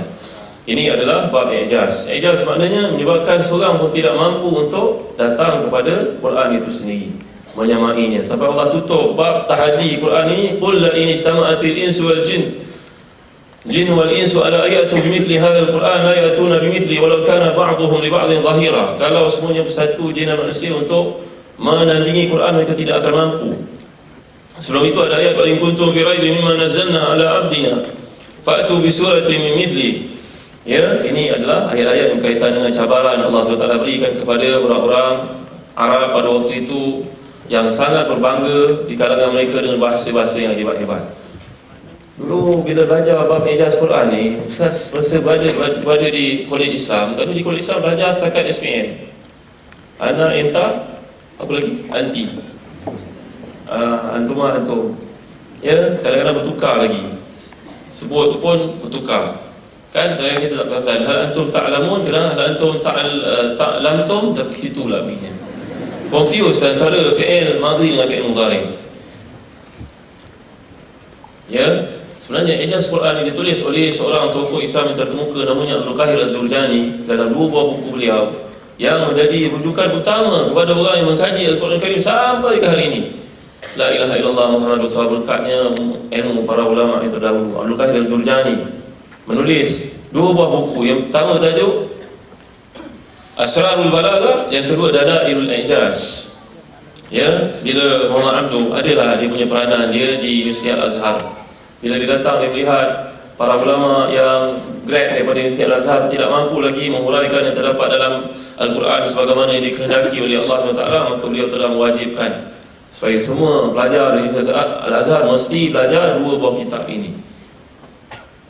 Speaker 4: Ini adalah bab ijaz. Ijaz maknanya menyebabkan seorang pun tidak mampu untuk datang kepada Quran itu sendiri, menyamainya. Sampai Allah tutup bab tahaddi Quran ini, qul la in ijtama'atil insu wal jin wal insu ala ayatu bimithli hadzal Quran la yatuna bimithli walau kana ba'dhum li ba'dhin zahira. Kalau semuanya bersatu jin dan manusia untuk menandingi Quran, mereka tidak akan mampu. Sebelum itu ada ayat, wa in kuntum fi raibin mimma nazzalna ala abdina fa'tu bi suratin min mithli. Ya, ini adalah ayat-ayat yang berkaitan dengan cabaran Allah SWT berikan kepada orang-orang Arab pada waktu itu yang sangat berbangga di kalangan mereka dengan bahasa-bahasa yang hebat-hebat. Dulu bila belajar bab ijaz Quran ni, Ustaz masa berada di Kolej Islam. Kalau di Kolej Islam belajar setakat SPM. Ana entah, apa lagi? Anti. Antum. Ya, kadang-kadang bertukar lagi. Sebut tu pun bertukar. Kan kadang kita tak perasan. Hal antum ta'lamun, kadang hal antum ta'lamtum, dah ke situ lah perginya. Confuse antara fi'il madhi dengan fi'il mudhari. Ya, sebenarnya ijaz Quran ini ditulis oleh seorang tokoh Islam yang terkemuka namanya Abdul Qahir Al-Jurjani dalam 2 buah buku beliau yang menjadi rujukan utama kepada orang yang mengkaji Al-Quran Karim sampai ke hari ini. La ilaha illallah Muhammadur Rasulullah, berkatnya ilmu para ulama yang terdahulu. Abdul Qahir Al-Jurjani menulis 2 buah buku. Yang pertama tajuk Asrarul Balaghah, yang kedua Dalailul Ijaz. Ya, bila Muhammad Abdul adalah dia punya peranan dia di Universiti Al-Azhar. Bila dia datang, dia melihat para ulama yang grad daripada Universiti Al-Azhar tidak mampu lagi menguraikan yang terdapat dalam Al-Quran sebagaimana yang dikehendaki oleh Allah SWT, maka beliau telah mewajibkan supaya semua pelajar di Universiti Al-Azhar mesti belajar 2 buah kitab ini.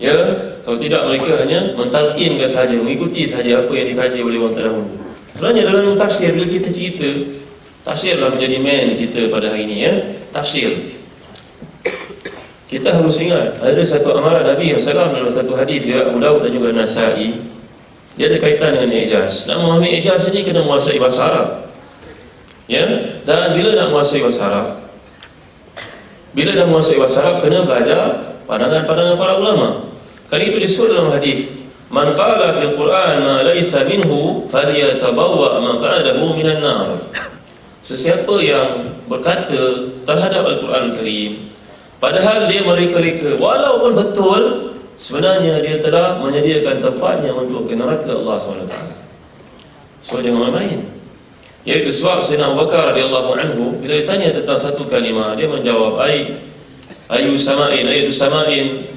Speaker 4: Ya, kalau tidak mereka hanya mentalkinkan saja, mengikuti saja apa yang dikaji oleh orang terdahulu. Sebenarnya dalam tafsir, bila kita cerita, tafsirlah menjadi main kita pada hari ini, ya. Tafsir. Kita harus ingat, ada satu amaran Nabi SAW dalam satu hadis riwayat Abu Daud dan juga Nasa'i. Dia ada kaitan dengan ijaz. Nak memahami ijaz ini kena menguasai bahasa Arab. Ya, dan bila nak menguasai bahasa Arab, bila nak menguasai bahasa Arab, kena belajar pandangan-pandangan para ulama. Kali itu disebut dalam hadis, man qala fil Quran ma laysa minhu falyatabawwa maq'adahu minan nar. Sesiapa yang berkata terhadap Al-Quran Karim padahal dia mereka-reka, walaupun betul, sebenarnya dia telah menyediakan tempatnya untuk ke neraka Allah SWT. So jangan main-main. Iaitu sebab Sayyidina Abu Bakar radhiyallahu anhu bila ditanya tentang satu kalimah, dia menjawab, ayu sama'in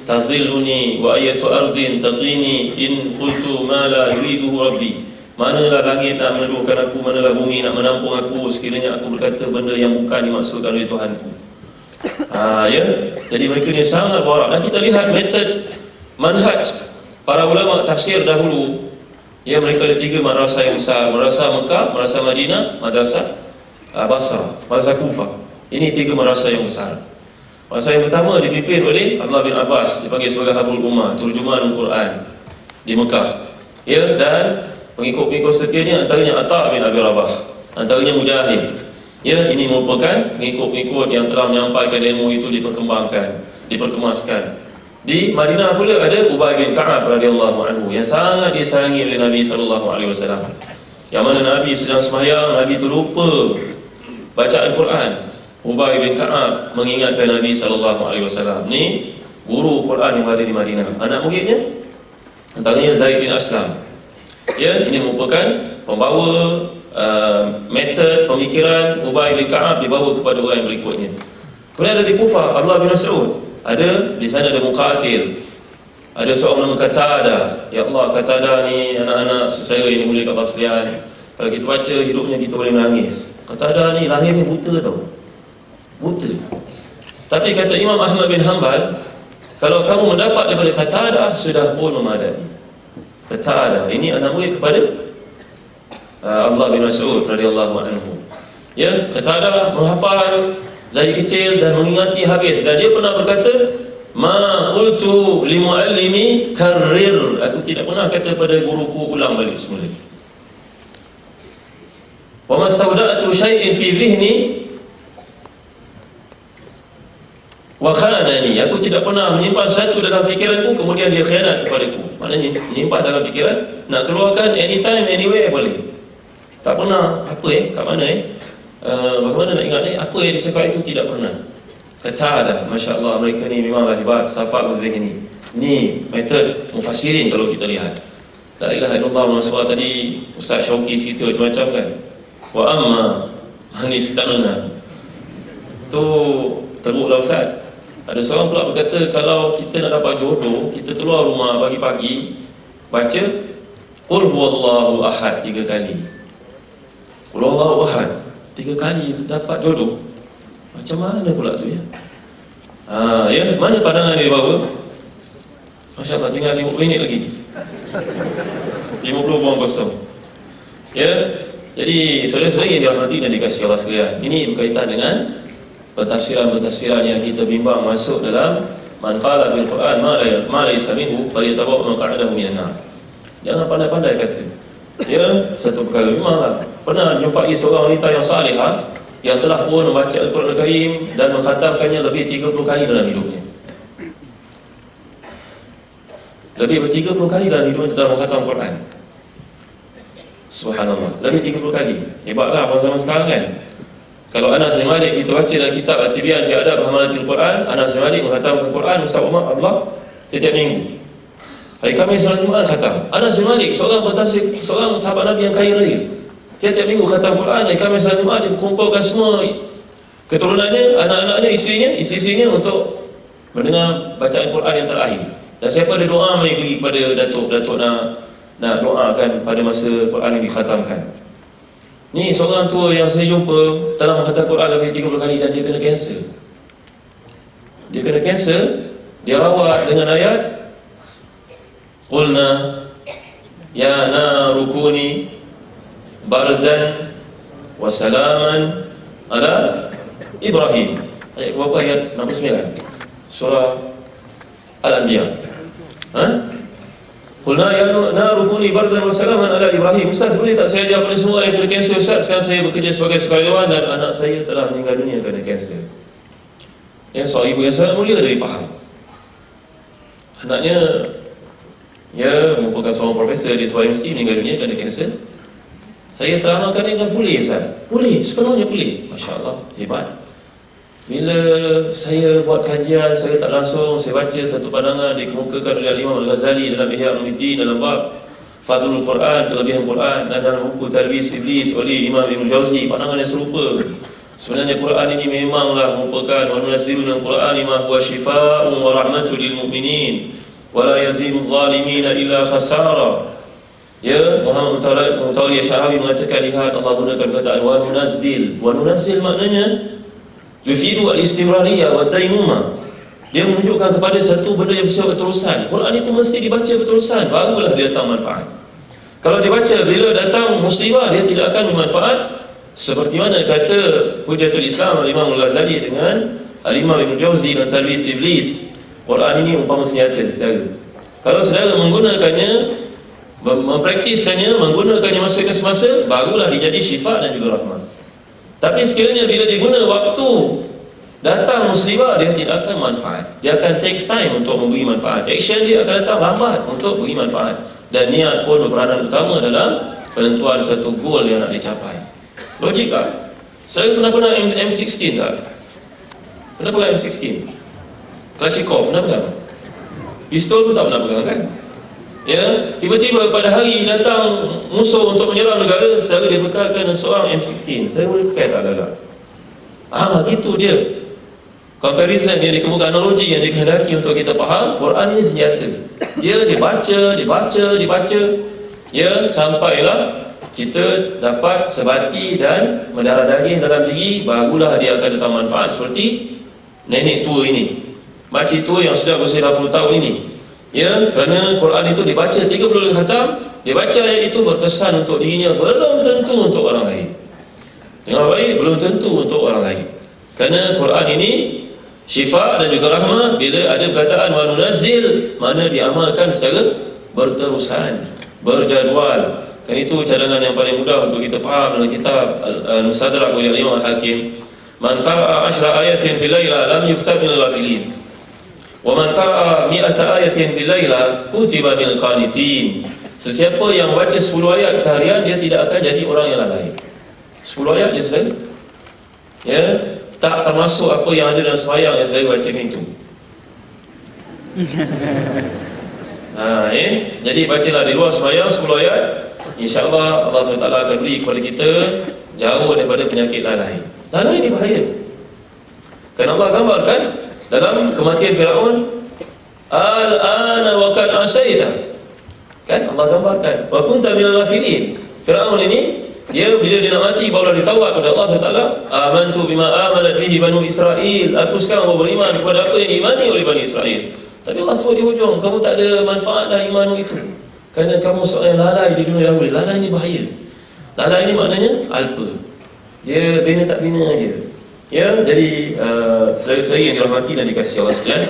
Speaker 4: tazilluni wa ayatu ardin taqini in qultu ma la yuriduhu rabbi. Manalah langit nak meneduhkan aku, manalah bumi nak menampung aku sekiranya aku berkata benda yang bukan dimaksudkan oleh Tuhanku. Ya, jadi mereka ni sangat warak. Dan kita lihat metod manhaj para ulama tafsir dahulu. Ya, mereka ada 3 madrasah yang besar: Madrasah Mekah, Madrasah Madinah, Madrasah Basrah, Madrasah Kufah. Ini 3 madrasah yang besar. Madrasah yang pertama dipimpin oleh Abdullah bin Abbas, dipanggil sebagai Habrul Ummah, turjuman Al-Quran di Mekah. Ya, dan pengikut-pengikut setianya antaranya Atta' bin Abi Rabah, antaranya Mujahid. Ya, ini merupakan pengikut-pengikut yang telah menyampaikan ilmu itu diperkembangkan, diperkemaskan. Di Madinah pula ada Ubay bin Ka'ab radhiyallahu anhu yang sangat disayangi oleh Nabi sallallahu alaihi wasallam. Yang mana Nabi sedang sembahyang, Nabi terlupa baca Al-Quran. Ubay bin Ka'ab mengingatkan Nabi sallallahu alaihi wasallam. Ni guru Quran yang ada di Madinah. Anak muridnya antaranya Zaid bin Aslam. Ya, ini merupakan pembawa metod pemikiran Ubay bin Ka'ab dibawa kepada orang yang berikutnya. Kemudian ada di Kufah Abdullah bin Mas'ud. Ada di sana ada Muqatil. Ada seorang nama Qatadah. Ya Allah, Qatadah ni anak-anak saudara yang dimuliakan Allah sekalian. Kalau kita baca hidupnya kita boleh menangis. Qatadah ni lahirnya buta tau. Buta. Tapi kata Imam Ahmad bin Hanbal, kalau kamu mendapat daripada Qatadah sudah pun memadai. Qatadah ini anak murid kepada Abdullah bin Mas'ud radhiyallahu anhu. Ya, Qatadah menghafal dari kecil dan mengingati habis. Dan dia pernah berkata, ma qultu li muallimi karrir. Aku tidak pernah kata pada guruku ulang balik semula. Wa mastauda'tu syai'in fi dhihni wa khanani. Aku tidak pernah menyimpan satu dalam fikiranku kemudian dia khianat kepadaku. Maknanya menyimpan dalam fikiran, nak keluarkan anytime anywhere boleh. Tak pernah kat mana bagaimana nak ingat apa yang dicakap itu tidak pernah. Qatadah, Masya Allah, mereka ni memanglah hebat. Safaq az-Zihni ni metod mufassirin kalau kita lihat. La ilaha illallah Rasulullah tadi Ustaz Syauqi cerita macam-macam kan. Wa amma anistagna tu teruklah Ustaz. Ada seorang pula berkata, kalau kita nak dapat jodoh, kita keluar rumah pagi-pagi baca Qul huwallahu ahad 3 kali. Qul huwallahu ahad 3 kali dapat jodoh. Macam mana pula tu ya? Ya, mana pandangan dia bawa? Masya Allah, tinggal 50 minit lagi. 50.0. Ya, jadi saudara-saudara yang dirahmati dan dikasihi Allah sekalian, ini berkaitan dengan pentafsiran-pentafsiran yang kita bimbang masuk dalam man qala fil Quran ma laysa minhu falyatabawwa maq'adahu minan nar. Jangan pandai-pandai kata. Ya, satu perkara memanglah pernah jumpai seorang wanita yang salihah yang telah pun membaca Al-Quran Al-Karim dan mengkhatamkannya lebih 30 kali dalam hidupnya. Lebih 30 kali dalam hidupnya telah mengkhatam Quran. Subhanallah, lebih 30 kali. Hebatlah zaman sekarang kan. Kalau Anas bin Malik kita baca dalam kitab At-Tibyan fi Adab Hamalatil Quran, Anas bin Malik mengkhatamkan Quran bersama Allah setiap minggu. Hari Khamis dan Jumaat khatam. Anas bin Malik seorang pentafsir, seorang sahabat Nabi yang kaya raya. Tiap-tiap minggu khatam Quran. Hari Khamis dan Jumaat dia kumpulkan semua keturunannya, anak-anaknya, isteri-isterinya untuk mendengar bacaan Quran yang terakhir. Dan siapa ada doa, mari pergi kepada Datuk nak doakan pada masa Quran ini dikhatamkan. Ni seorang tua yang saya jumpa dalam khatam Quran lebih 30 kali dan dia kena kanser. Dia kena kanser, dia rawat dengan ayat Qulna ya naru kuni bardan wa salaman ala Ibrahim. Ayat berapa? Ayat 69 surah Al-Anbiya. Qulna ya naru kuni bardan wa salaman ala Ibrahim. Ustaz, boleh tak saya ajar pada semua yang kena kanser? Ustaz, sekarang saya bekerja sebagai sukarelawan dan anak saya telah meninggal dunia kerana kanser. Yang seorang ibu yang sangat mulia dari Pahang. Anaknya merupakan seorang profesor di sebuah universiti, meninggal dunia kerana kanser. Saya teramalkan dia dengan boleh Ustaz. Boleh, sepenuhnya boleh. Masya Allah, hebat. Bila saya buat kajian, saya tak langsung, saya baca satu pandangan dikemukakan oleh Imam Al-Ghazali dalam Ihya Ulumuddin dalam bab Fadlul Quran, kelebihan Quran, dan dalam buku Talbis Iblis oleh Imam Ibn Jauzi, pandangan yang serupa. Sebenarnya Quran ini memanglah merupakan wa nunazzilu minal Qur'ani ma huwa shifaa'un wa rahmatul lil mu'minin wa la yazidul zalimina illa khasara. Ya, Muhammad Mutawalli Syarawi mengatakan, lihat Allah gunakan perkataan wa nunazzil. Wa nunazzil maknanya yufidu al-istimrariyah wa taimumah. Dia menunjukkan kepada satu benda yang bersifat berterusan. Quran itu mesti dibaca berterusan, barulah dia datang manfaat. Kalau dibaca bila datang musibah, dia tidak akan bermanfaat. Seperti mana kata Hujatul Islam Al-Imam Al-Ghazali dengan Al-Imam Ibn Jauzi dan Talbis Iblis, Quran ini umpama senjata saudara. Kalau saudara menggunakannya, mempraktiskannya, menggunakannya masa ke semasa, barulah dia jadi syifa dan juga rahmat. Tapi sekiranya bila diguna waktu datang musibah, dia tidak akan manfaat. Dia akan take time untuk memberi manfaat. Action dia akan datang lambat untuk beri manfaat. Dan niat pun berperanan utama dalam penentuan satu goal yang nak dicapai. Logik tak? Saya pernah M16 tak? Pernah pegang M16? Kalashnikov pernah pegang? Pistol pun tak pernah pegang kan? Ya, tiba-tiba pada hari datang musuh untuk menyerang negara, saya dia bekalkan seorang M16. Saya boleh pakai tak agak? Gitu dia. Comparison yang dikemukakan, analogi yang dikehendaki untuk kita faham, Quran ini senjata. Dia dibaca, ya, sampailah kita dapat sebati dan mendarah daging dalam diri, barulah dia akan datang manfaat. Seperti nenek tua ini, makcik tua yang sudah berusia 80 tahun ini, ya, kerana Quran itu dibaca 30 kali khatam, dia baca ayat itu berkesan untuk dirinya, belum tentu untuk orang lain. Dengar baik, belum tentu untuk orang lain. Kerana Quran ini syifa dan juga rahmah. Bila ada perkataan wa nunazzil, mana diamalkan secara berterusan, berjadual. Kan itu cadangan yang paling mudah untuk kita faham dalam kitab Al-Mustadrak oleh Imam Al-Hakim. Man qara'a 10 ayatin fil laila lam yuktab minal ghafilin. Wa man qara'a 100 ayatin fil laila kutiba minal qanitin. Sesiapa yang baca 10 ayat seharian, dia tidak akan jadi orang yang lalai. 10 ayat je saja. Ya, tak termasuk apa yang ada dalam sembahyang yang saya baca itu. Jadi bacalah di luar sembahyang 10 ayat. InsyaAllah Allah SWT akan beri kepada kita jauh daripada penyakit lalai. Lalai ini bahaya. Kerana Allah gambarkan dalam kematian Firaun, al-ana wa kad asaita. Kan Allah gambarkan wa kunta minal ghafilin. Firaun ini, dia bila dia nak mati barulah ditawar kepada Allah SWT. Amantu bima amanat bihi Banu Israel. Aku sekarang beriman kepada apa yang diimani oleh Bani Israel. Tapi Allah sebut di hujung, kamu tak ada manfaat dah imanmu itu, kerana kamu seorang yang lalai di dunia dahulu. Lalai ini bahaya. Lalai ini maknanya alpa. Dia bina tak bina aja. Ya, jadi saudara-saudara yang dirahmati dan dikasihi Allah sekalian,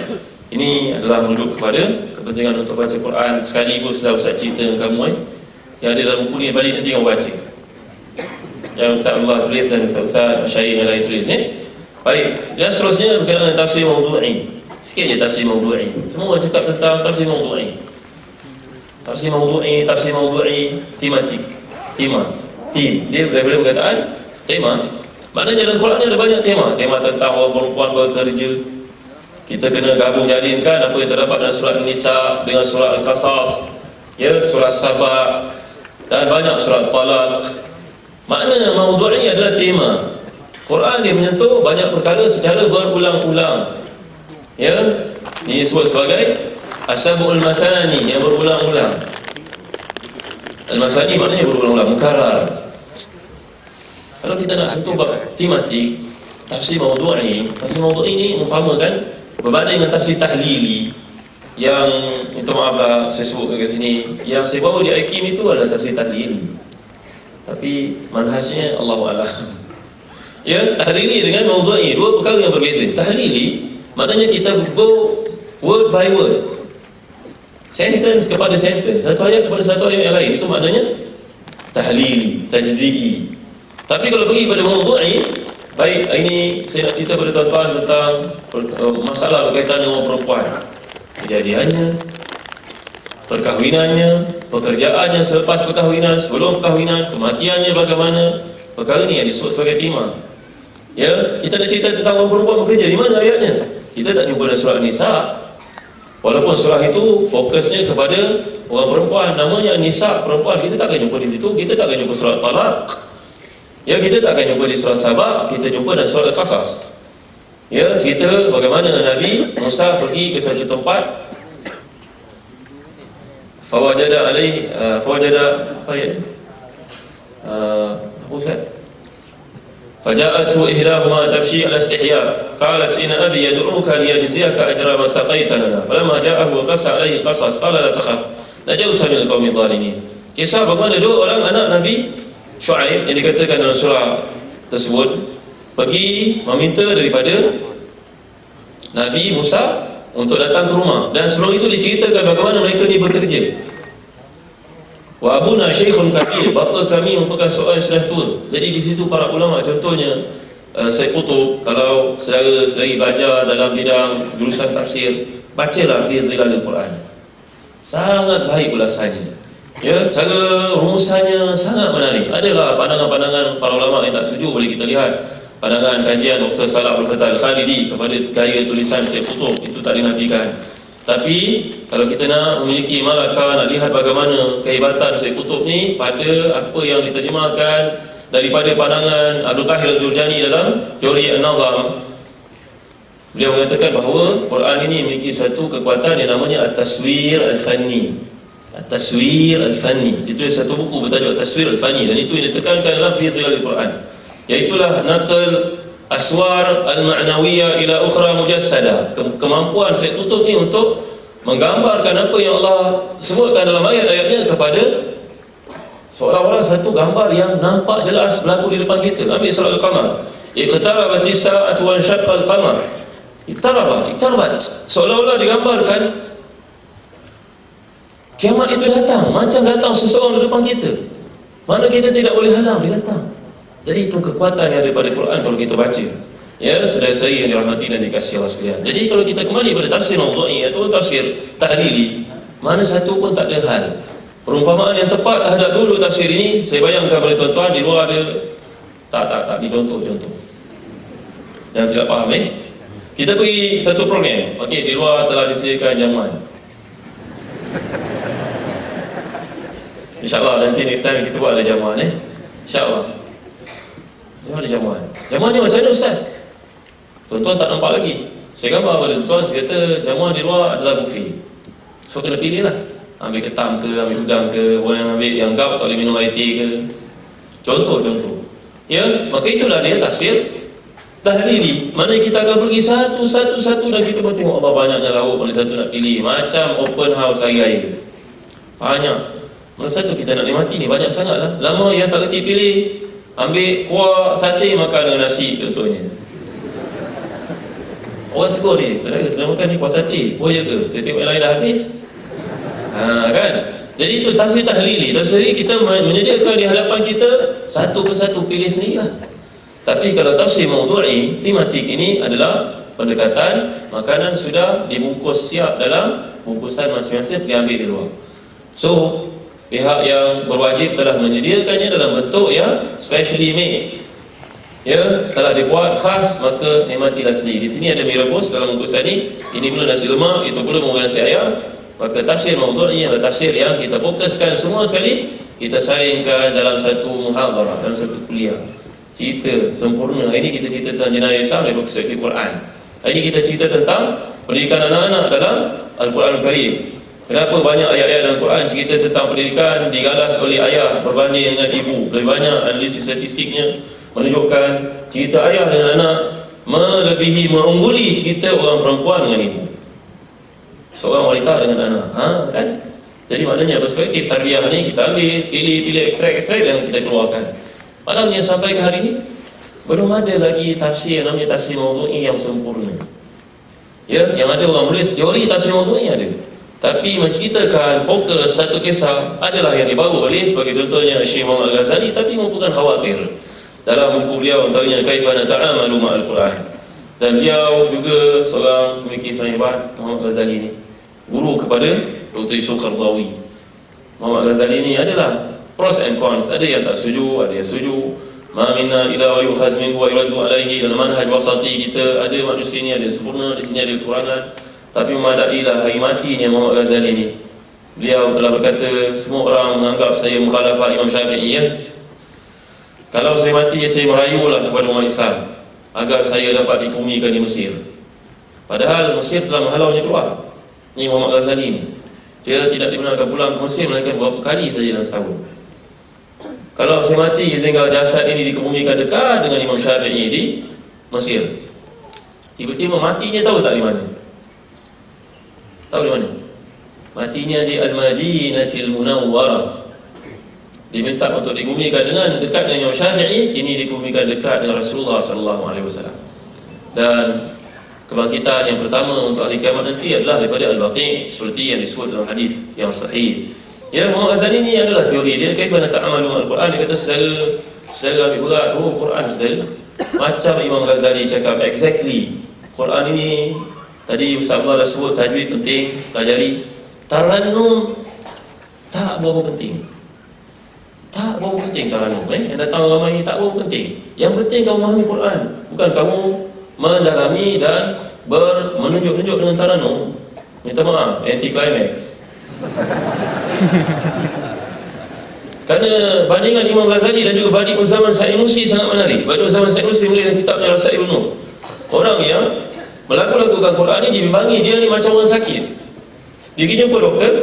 Speaker 4: ini adalah merujuk kepada kepentingan untuk baca Quran. Sekaligus dah Ustaz cerita dengan kamu yang ada dalam buku ni, balik nanti kamu baca. Yang Ustaz Allah tulis dan Ustaz Syahir yang lain tulis. Baik, dan seterusnya berkenaan dengan tafsir mawdu'i. Sikit je tafsir mawdu'i. Semua cakap tentang tafsir mawdu'i. Tafsir mawdu'i tematik. Dia berbeza perkataan tema. Maknanya dalam Quran ni ada banyak tema. Tema tentang orang perempuan bekerja. Kita kena gabung jadikan apa yang terdapat dalam surah An-Nisa dengan surah Al-Qasas, ya, surah Sabah dan banyak surah Talaq. Makna mawdu'i adalah tema. Quran dia menyentuh banyak perkara secara berulang-ulang. Ya, disebut sebagai As-sab'ul mathani yang berulang-ulang. Al-mathani maknanya berulang-ulang, mukarrar. Kalau kita nak sentuh bab tematik tafsir mawdu'i ini mengumpamakan berbanding dengan tafsir tahlili yang, minta maaf lah saya sebut kat sini, yang saya bawa di IKIM itu adalah tafsir tahlili, tapi manhajnya Allahu'alam. Ya, tahlili dengan mawdu'i dua perkara yang berbeza. Tahlili maknanya kita go word by word, sentence kepada sentence, satu ayat kepada satu ayat yang lain, itu maknanya tahlili, tajzi'i. Tapi kalau pergi pada mawdu'i, baik ini saya nak cerita pada tuan-tuan tentang masalah berkaitan dengan perempuan, kejadiannya, perkahwinannya, pekerjaannya selepas perkahwinan, sebelum perkahwinan, kematiannya bagaimana, perkara ni yang disebut sebagai tema. Ya, kita nak cerita tentang orang perempuan bekerja, di mana ayatnya? Kita tak jumpa dalam surah Nisa. Walaupun surah itu fokusnya kepada orang perempuan, namanya Nisa, perempuan, kita tak akan jumpa di situ. Kita tak akan jumpa surah Talaq. Ya, kita tak akan jumpa di surah Sabah, kita jumpa dalam surah Al-Qasas. Ya, cerita bagaimana Nabi Musa pergi ke satu tempat, fawajada apa ya? Apa Ustaz? Faja'atu ihdahuma tamshi ala istihya qalat inna abi yad'uka liyajziyaka ajra ma saqaita lana falamma ja'ahu qassa alayhi qasas qala la takhaf najawta min al-qaumi zalimin. Kisah bagaimana dua orang anak Nabi Syuaib yang dikatakan dalam surah tersebut pergi meminta daripada Nabi Musa untuk datang ke rumah, dan sebelum itu diceritakan bagaimana mereka ni bekerja. Wa abuna syekhun kabir, bapa kami merupakan seorang yang sudah tua. Jadi di situ para ulama, contohnya Syekh Qutb, kalau saudara-saudari belajar dalam bidang jurusan tafsir, bacalah fi zilalil Quran. Sangat baik ulasannya. Ya, cara rumusannya sangat menarik. Adalah pandangan-pandangan para ulama yang tak setuju, boleh kita lihat pandangan kajian Dr. Salah Al-Fatah Al-Khalidi kepada gaya tulisan Syekh Qutb, itu tak dinafikan. Tapi kalau kita nak memiliki malakah, nak lihat bagaimana kehebatan Syekh Qutb ni pada apa yang diterjemahkan daripada pandangan Abdul Qahir Al-Jurjani dalam teori An-Nazam, beliau mengatakan bahawa Quran ini memiliki satu kekuatan yang namanya At-Taswir Al-Fanni. At-Taswir Al-Fanni, ditulis satu buku bertajuk At-Taswir Al-Fanni, dan itu yang ditekankan dalam fi zilalil Quran, iaitulah naqal aswar al-ma'nawiyah ila ukhra mujassada. Kemampuan Syekh Qutb ni untuk menggambarkan apa yang Allah sebutkan dalam ayat-ayatnya kepada seolah-olah satu gambar yang nampak jelas berlaku di depan kita. Ambil surah Al-Qamar, iqtarabatis sa'atu wa insyaqqal qamar. Iqtarabat, seolah-olah digambarkan kiamat itu datang, macam datang seseorang di depan kita, mana kita tidak boleh halang, dia datang. Jadi itu kekuatan yang ada pada Quran kalau kita baca. Ya, saudara-saudari yang dirahmati dan dikasihi Allah sekalian. Jadi kalau kita kembali pada tafsir mawdu'i atau tafsir tahlili, mana satu pun tak ada hal. Perumpamaan yang tepat terhadap dulu tafsir ini, saya bayangkan pada tuan-tuan di luar ada tak dicontoh-contoh. Jangan silap faham Kita pergi satu program, okey, di luar telah disediakan jamuan. InsyaAllah nanti next time kita buat ada jamuan InsyaAllah. Ada jamuan. Jamuannya macam mana Ustaz? Tuan-tuan tak nampak lagi. Saya gambar pada tuan-tuan, saya kata jamuan di luar adalah buffet. So kena pilih lah, ambil ketam ke, ambil udang ke, orang yang ambil yang gap tak boleh minum air teh ke. Contoh-contoh. Ya, maka itulah dia tafsir tahlili. Mana kita akan pergi satu-satu dan kita pun tengok Allah banyaknya lauk, mana satu nak pilih. Macam open house hari-hari. Banyak. Mana satu kita nak nikmati ni, banyak sangat lah. Lama yang tak kerti pilih, ambil kuah sate makan dengan nasi contohnya. Orang tegur ni, sedang makan ni kuah sate, oh ya ke? Saya tengok yang lain dah habis. Kan? Jadi itu tafsir tahlili. Tafsir kita menyediakan di hadapan kita satu persatu, pilih sendirilah. Tapi kalau tafsir mawdu'i, tematik ini adalah pendekatan makanan sudah dibungkus siap dalam bungkusan masing-masing, diambil di luar. So pihak yang berwajib telah menyediakannya dalam bentuk yang specially made, ya, telah dibuat khas, maka nikmatilah sendiri. Di sini ada mie rebus dalam bungkusan ini pula nasi lemak, itu pula menggunakan nasi ayam. Maka tafsir mawdu'i adalah tafsir yang kita fokuskan semua sekali, kita saringkan dalam satu muhadharah, dalam satu kuliah. Cerita sempurna. Hari ini kita cerita tentang jenayah Islam dari perspektif Quran. Hari ini kita cerita tentang pendidikan anak-anak dalam Al-Quran Al-Karim. Kenapa banyak ayat-ayat dalam Al-Quran cerita tentang pendidikan digalas oleh ayah berbanding dengan ibu? Lebih banyak analisis statistiknya menunjukkan cerita ayah dengan anak melebihi, mengungguli cerita orang perempuan dengan ibu, seorang wanita dengan anak. Kan? Jadi maknanya perspektif tarbiyah ni kita ambil, pilih ekstrak-ekstrak yang kita keluarkan. Malangnya sampai ke hari ini belum ada lagi tafsir namanya tafsir mawdu'i yang sempurna. Ya, yang ada orang menulis teori tafsir mawdu'i ada. Tapi menceritakan fokus satu kisah adalah yang dibawa oleh sebagai contohnya Syekh Muhammad Al-Ghazali, tapi merupakan khawatir dalam buku beliau antaranya Kaifa Nata'amalu Ma'al Quran. Dan beliau juga seorang pemikir sangat hebat, Muhammad Ghazali ini, guru kepada Dr. Yusuf Qardawi. Muhammad Ghazali ini adalah pros and cons, ada yang tak setuju, ada yang setuju. Ma minna ila wa yukhaz minhu wa yuraddu alaihi, dalam manhaj wasati kita ada manusia ni ada sempurna, di sini ada kekurangan. Tapi memadailah hari matinya Muhammad Ghazali ini. Beliau telah berkata, semua orang menganggap saya mukhalafah Imam Syafi'i, ya. Kalau saya mati, saya merayulah kepada umat Islam agar saya dapat dikebumikan di Mesir. Padahal Mesir telah menghalaunya keluar. Ini Muhammad Ghazali ini, dia tidak dibenarkan pulang ke Mesir melainkan beberapa kali saja dalam setahun. Kalau saya mati, tinggal jasad ini dikebumikan dekat dengan Imam Syafi'i di Mesir. Tiba-tiba matinya tahu tak di mana? Tahu di mana? Matinya di Al-Madinatil Munawwarah. Diminta untuk dikebumikan dengan dekat dengan Imam Syafi'i, kini dikebumikan dekat dengan Rasulullah SAW. Dan kebangkitan yang pertama untuk hari kiamat nanti adalah daripada Al-Baqi', seperti yang disebut dalam hadis yang sahih. Ya, Muhammad Ghazali ini adalah teori dia. Kaifa nata'amalu al-Quran, dia kata secara ambil berat Quran saudara. Macam Imam Ghazali cakap exactly. Quran ini tadi Ustaz Abdullah dah sebut tajwid penting, pelajari. Tarannum tak berapa penting. Tak berapa penting tarannum. Yang datang ramai ini tak berapa penting. Yang penting kamu memahami Quran, bukan kamu mendalami dan menunjuk-nunjuk dengan tarannum. Minta maaf, anti climax. Kerana bandingan Imam Ghazali dan juga Badi'un Zaman Said Nursi sangat menarik. Badi'un Zaman Said Nursi menulis kitabnya Rasailun Nur. Orang yang melagu-lagukan Quran ni dibimbangi dia ni macam orang sakit. Dia pergi jumpa doktor,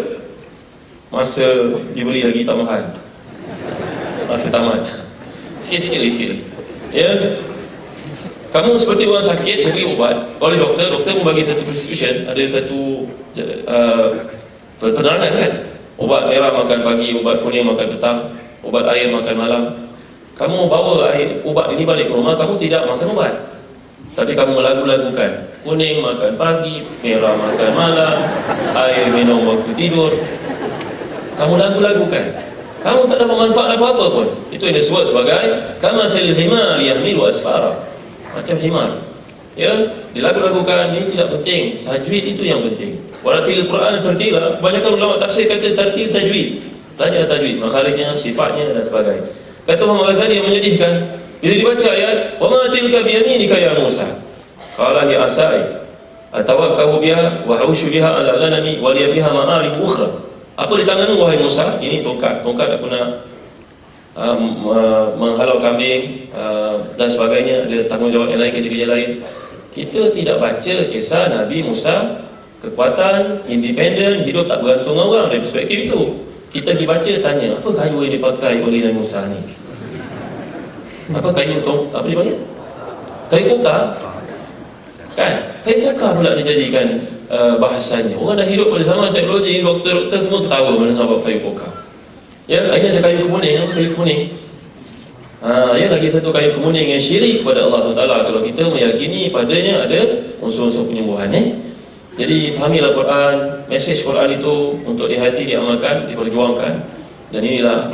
Speaker 4: masa diberi lagi tambahan, masa tamat, sikit-sikit isi. Ya, kamu seperti orang sakit, diberi ubat oleh doktor. Doktor membagi satu prescription, ada satu penerangan kan. Ubat merah makan pagi, ubat kuning makan petang, ubat air makan malam. Kamu bawa ubat ini balik ke rumah, kamu tidak makan ubat, tapi kamu melagu-lagukan. Kuning makan pagi, merah makan malam, air minum waktu tidur. Kamu lagu-lagukan, kamu tak dapat manfaat apa-apa pun. Itu yang disebut sebagai kamathil himar yahmilu asfara. Macam himar, ya, dilagu-lagukan. Ini tidak penting. Tajwid itu yang penting. Waratil Quran tartila. Kebanyakan ulama tafsir kata tartil tajwid, belajar tajwid, makharijnya, sifatnya dan sebagainya. Kata Muhammad Ghazali yang menyedihkan, bila dibaca ayat wa ma tilka biyaminika ya Musa, qala hi asai atawakkalu biha wa hawshu biha ala ghanami wa li fiha ma'arib ukhra. Apa di tanganmu wahai Musa? Ini tongkat. Tongkat aku nak menghalau kambing dan sebagainya. Ada tanggungjawab yang lain, kerja-kerja lain. Kita tidak baca kisah Nabi Musa, kekuatan, independen, hidup tak bergantung orang. Dari perspektif itu kita pergi baca, tanya apa kayu yang dipakai oleh Nabi Musa ni? Apa kayu apa dia panggil? Kayu kokar kan? Kayu kokar pula dijadikan bahasanya. Orang dah hidup pada zaman teknologi, doktor-doktor semua ketawa mendengar bab kayu kokar. Ya, ini ada kayu kemuning. Apa kayu kemuning? Ya, lagi satu kayu kemuning yang syirik kepada Allah SWT. Kalau kita meyakini padanya ada unsur-unsur penyembuhan. Jadi fahamilah Quran, mesej Quran itu untuk di hati diamalkan, diperjuangkan. Dan inilah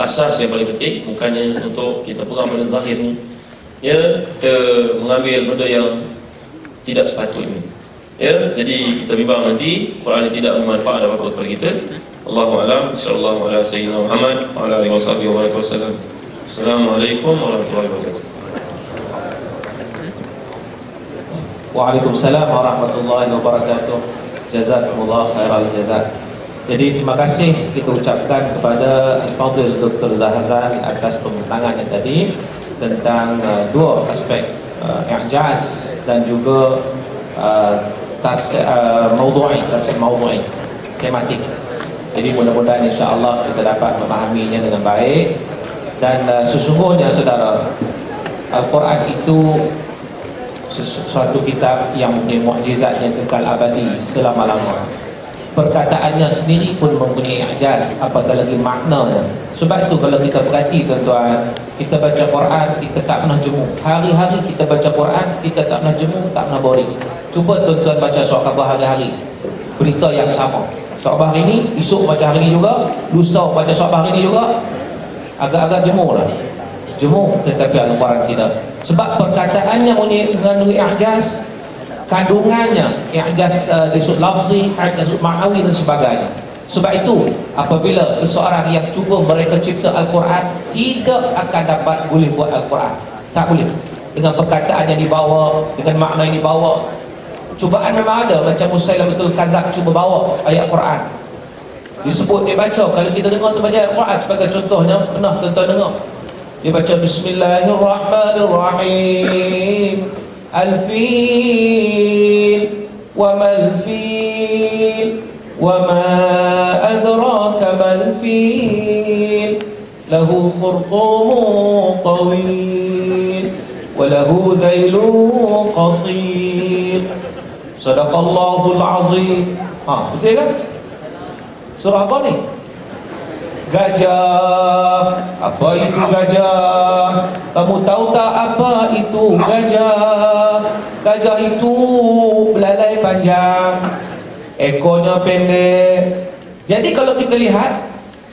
Speaker 4: asas yang paling penting, bukannya untuk kita pegang pada zahirnya. Ya, kita mengambil benda yang tidak sepatutnya. Ya, jadi kita bimbang nanti Quran ini tidak bermanfaat apa-apa kepada kita. Allahu a'lam. Sallallahu alaihi sayyidina Muhammad wa ala alihi wasallam. Assalamualaikum warahmatullahi wabarakatuh.
Speaker 1: Waalaikumsalam warahmatullahi wabarakatuh. Jazakumullah khairal jazak. Jadi terima kasih kita ucapkan kepada Al-Fadhil Dr. Zahazan atas pembentangan yang tadi tentang dua aspek i'jaz dan juga tafsir maudhu'i, tematik. Jadi mudah-mudahan insya-Allah kita dapat memahaminya dengan baik. Dan sesungguhnya saudara, Al-Quran itu suatu kitab yang mempunyai mukjizat yang kekal abadi selama-lamanya. Perkataannya sendiri pun mempunyai ijaz, apatah lagi maknanya. Sebab itu kalau kita perhati tuan-tuan, kita baca Quran, kita tak pernah jemu. Hari-hari kita baca Quran, kita tak pernah jemu, tak pernah boring. Cuba tuan-tuan baca surah khabar hari-hari, berita yang sama. Surah khabar hari ini, esok baca hari ini juga, lusa baca surah khabar hari ini juga, agak-agak jemu lah. Jemu, tetapi Al-Quran tidak. Sebab perkataannya mengandungi i'jaz, kandungannya i'jaz dari sudut lafzi, i'jaz ma'nawi dan sebagainya. Sebab itu apabila seseorang yang cuba mereka cipta Al-Quran, tidak akan dapat boleh buat Al-Quran. Tak boleh. Dengan perkataan yang dibawa, dengan makna yang dibawa. Cubaan memang ada, macam Musailamatul Kadzdzab cuba bawa ayat Quran. Disebut dia baca, kalau kita dengar tu baca ayat Quran sebagai contohnya, pernah tuan-tuan dengar dia baca Bismillahirrahmanirrahim, Al-Fil wa mal-fil wa ma adraka mal-fil lahu khurtumun tawil wa lahu dhailun qasir. Sadaqallahul azim. Betul kan? Surah apa ni? Gajah. Apa itu gajah? Kamu tahu tak apa itu gajah? Gajah itu belalai panjang, ekornya pendek. Jadi kalau kita lihat,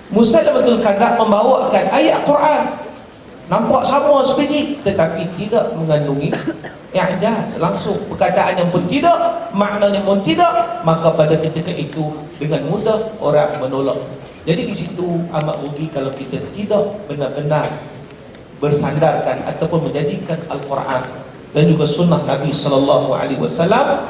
Speaker 1: Musailamatul Kadzdzab membawakan ayat Quran, nampak sama sebiji, tetapi tidak mengandungi i'jaz langsung. Perkataannya pun tidak, maknanya pun tidak, maka pada ketika itu dengan mudah orang menolak. Jadi di situ amat rugi kalau kita tidak benar-benar bersandarkan ataupun menjadikan Al-Quran dan juga sunnah Nabi SAW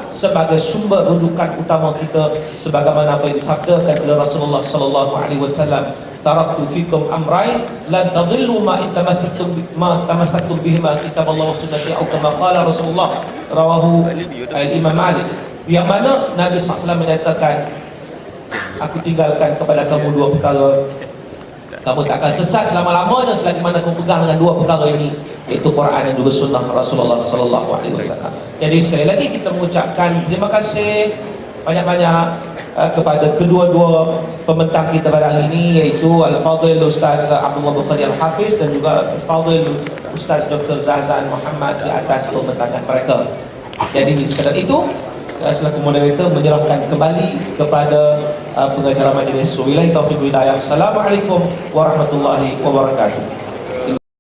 Speaker 1: sebagai sumber rujukan utama kita, sebagaimana apa yang disabdakan oleh Rasulullah SAW, taraktu fikum amrain lan tadillu ma tamassaktum bihima kitaballah wa sunnati atau kama qala Rasulullah, rawahu al-Imam Malik. Yang mana Nabi SAW menyatakan, aku tinggalkan kepada kamu dua perkara, kamu tak akan sesat selama-lamanya selagi mana kamu pegang dengan dua perkara ini, iaitu Quran dan juga sunnah Rasulullah SAW. Jadi sekali lagi kita mengucapkan terima kasih banyak-banyak kepada kedua-dua pembentang kita pada hari ini, iaitu Al-Fadhil Ustaz Abdullah Bukhari Al-Hafiz dan juga Al-Fadhil Ustaz Dr. Zazan Muhammad di atas pembentangan mereka. Jadi sekadar itu, selaku moderator menyerahkan kembali kepada pengacara majlis. Wabillahi taufiq wal hidayah. Assalamualaikum warahmatullahi wabarakatuh.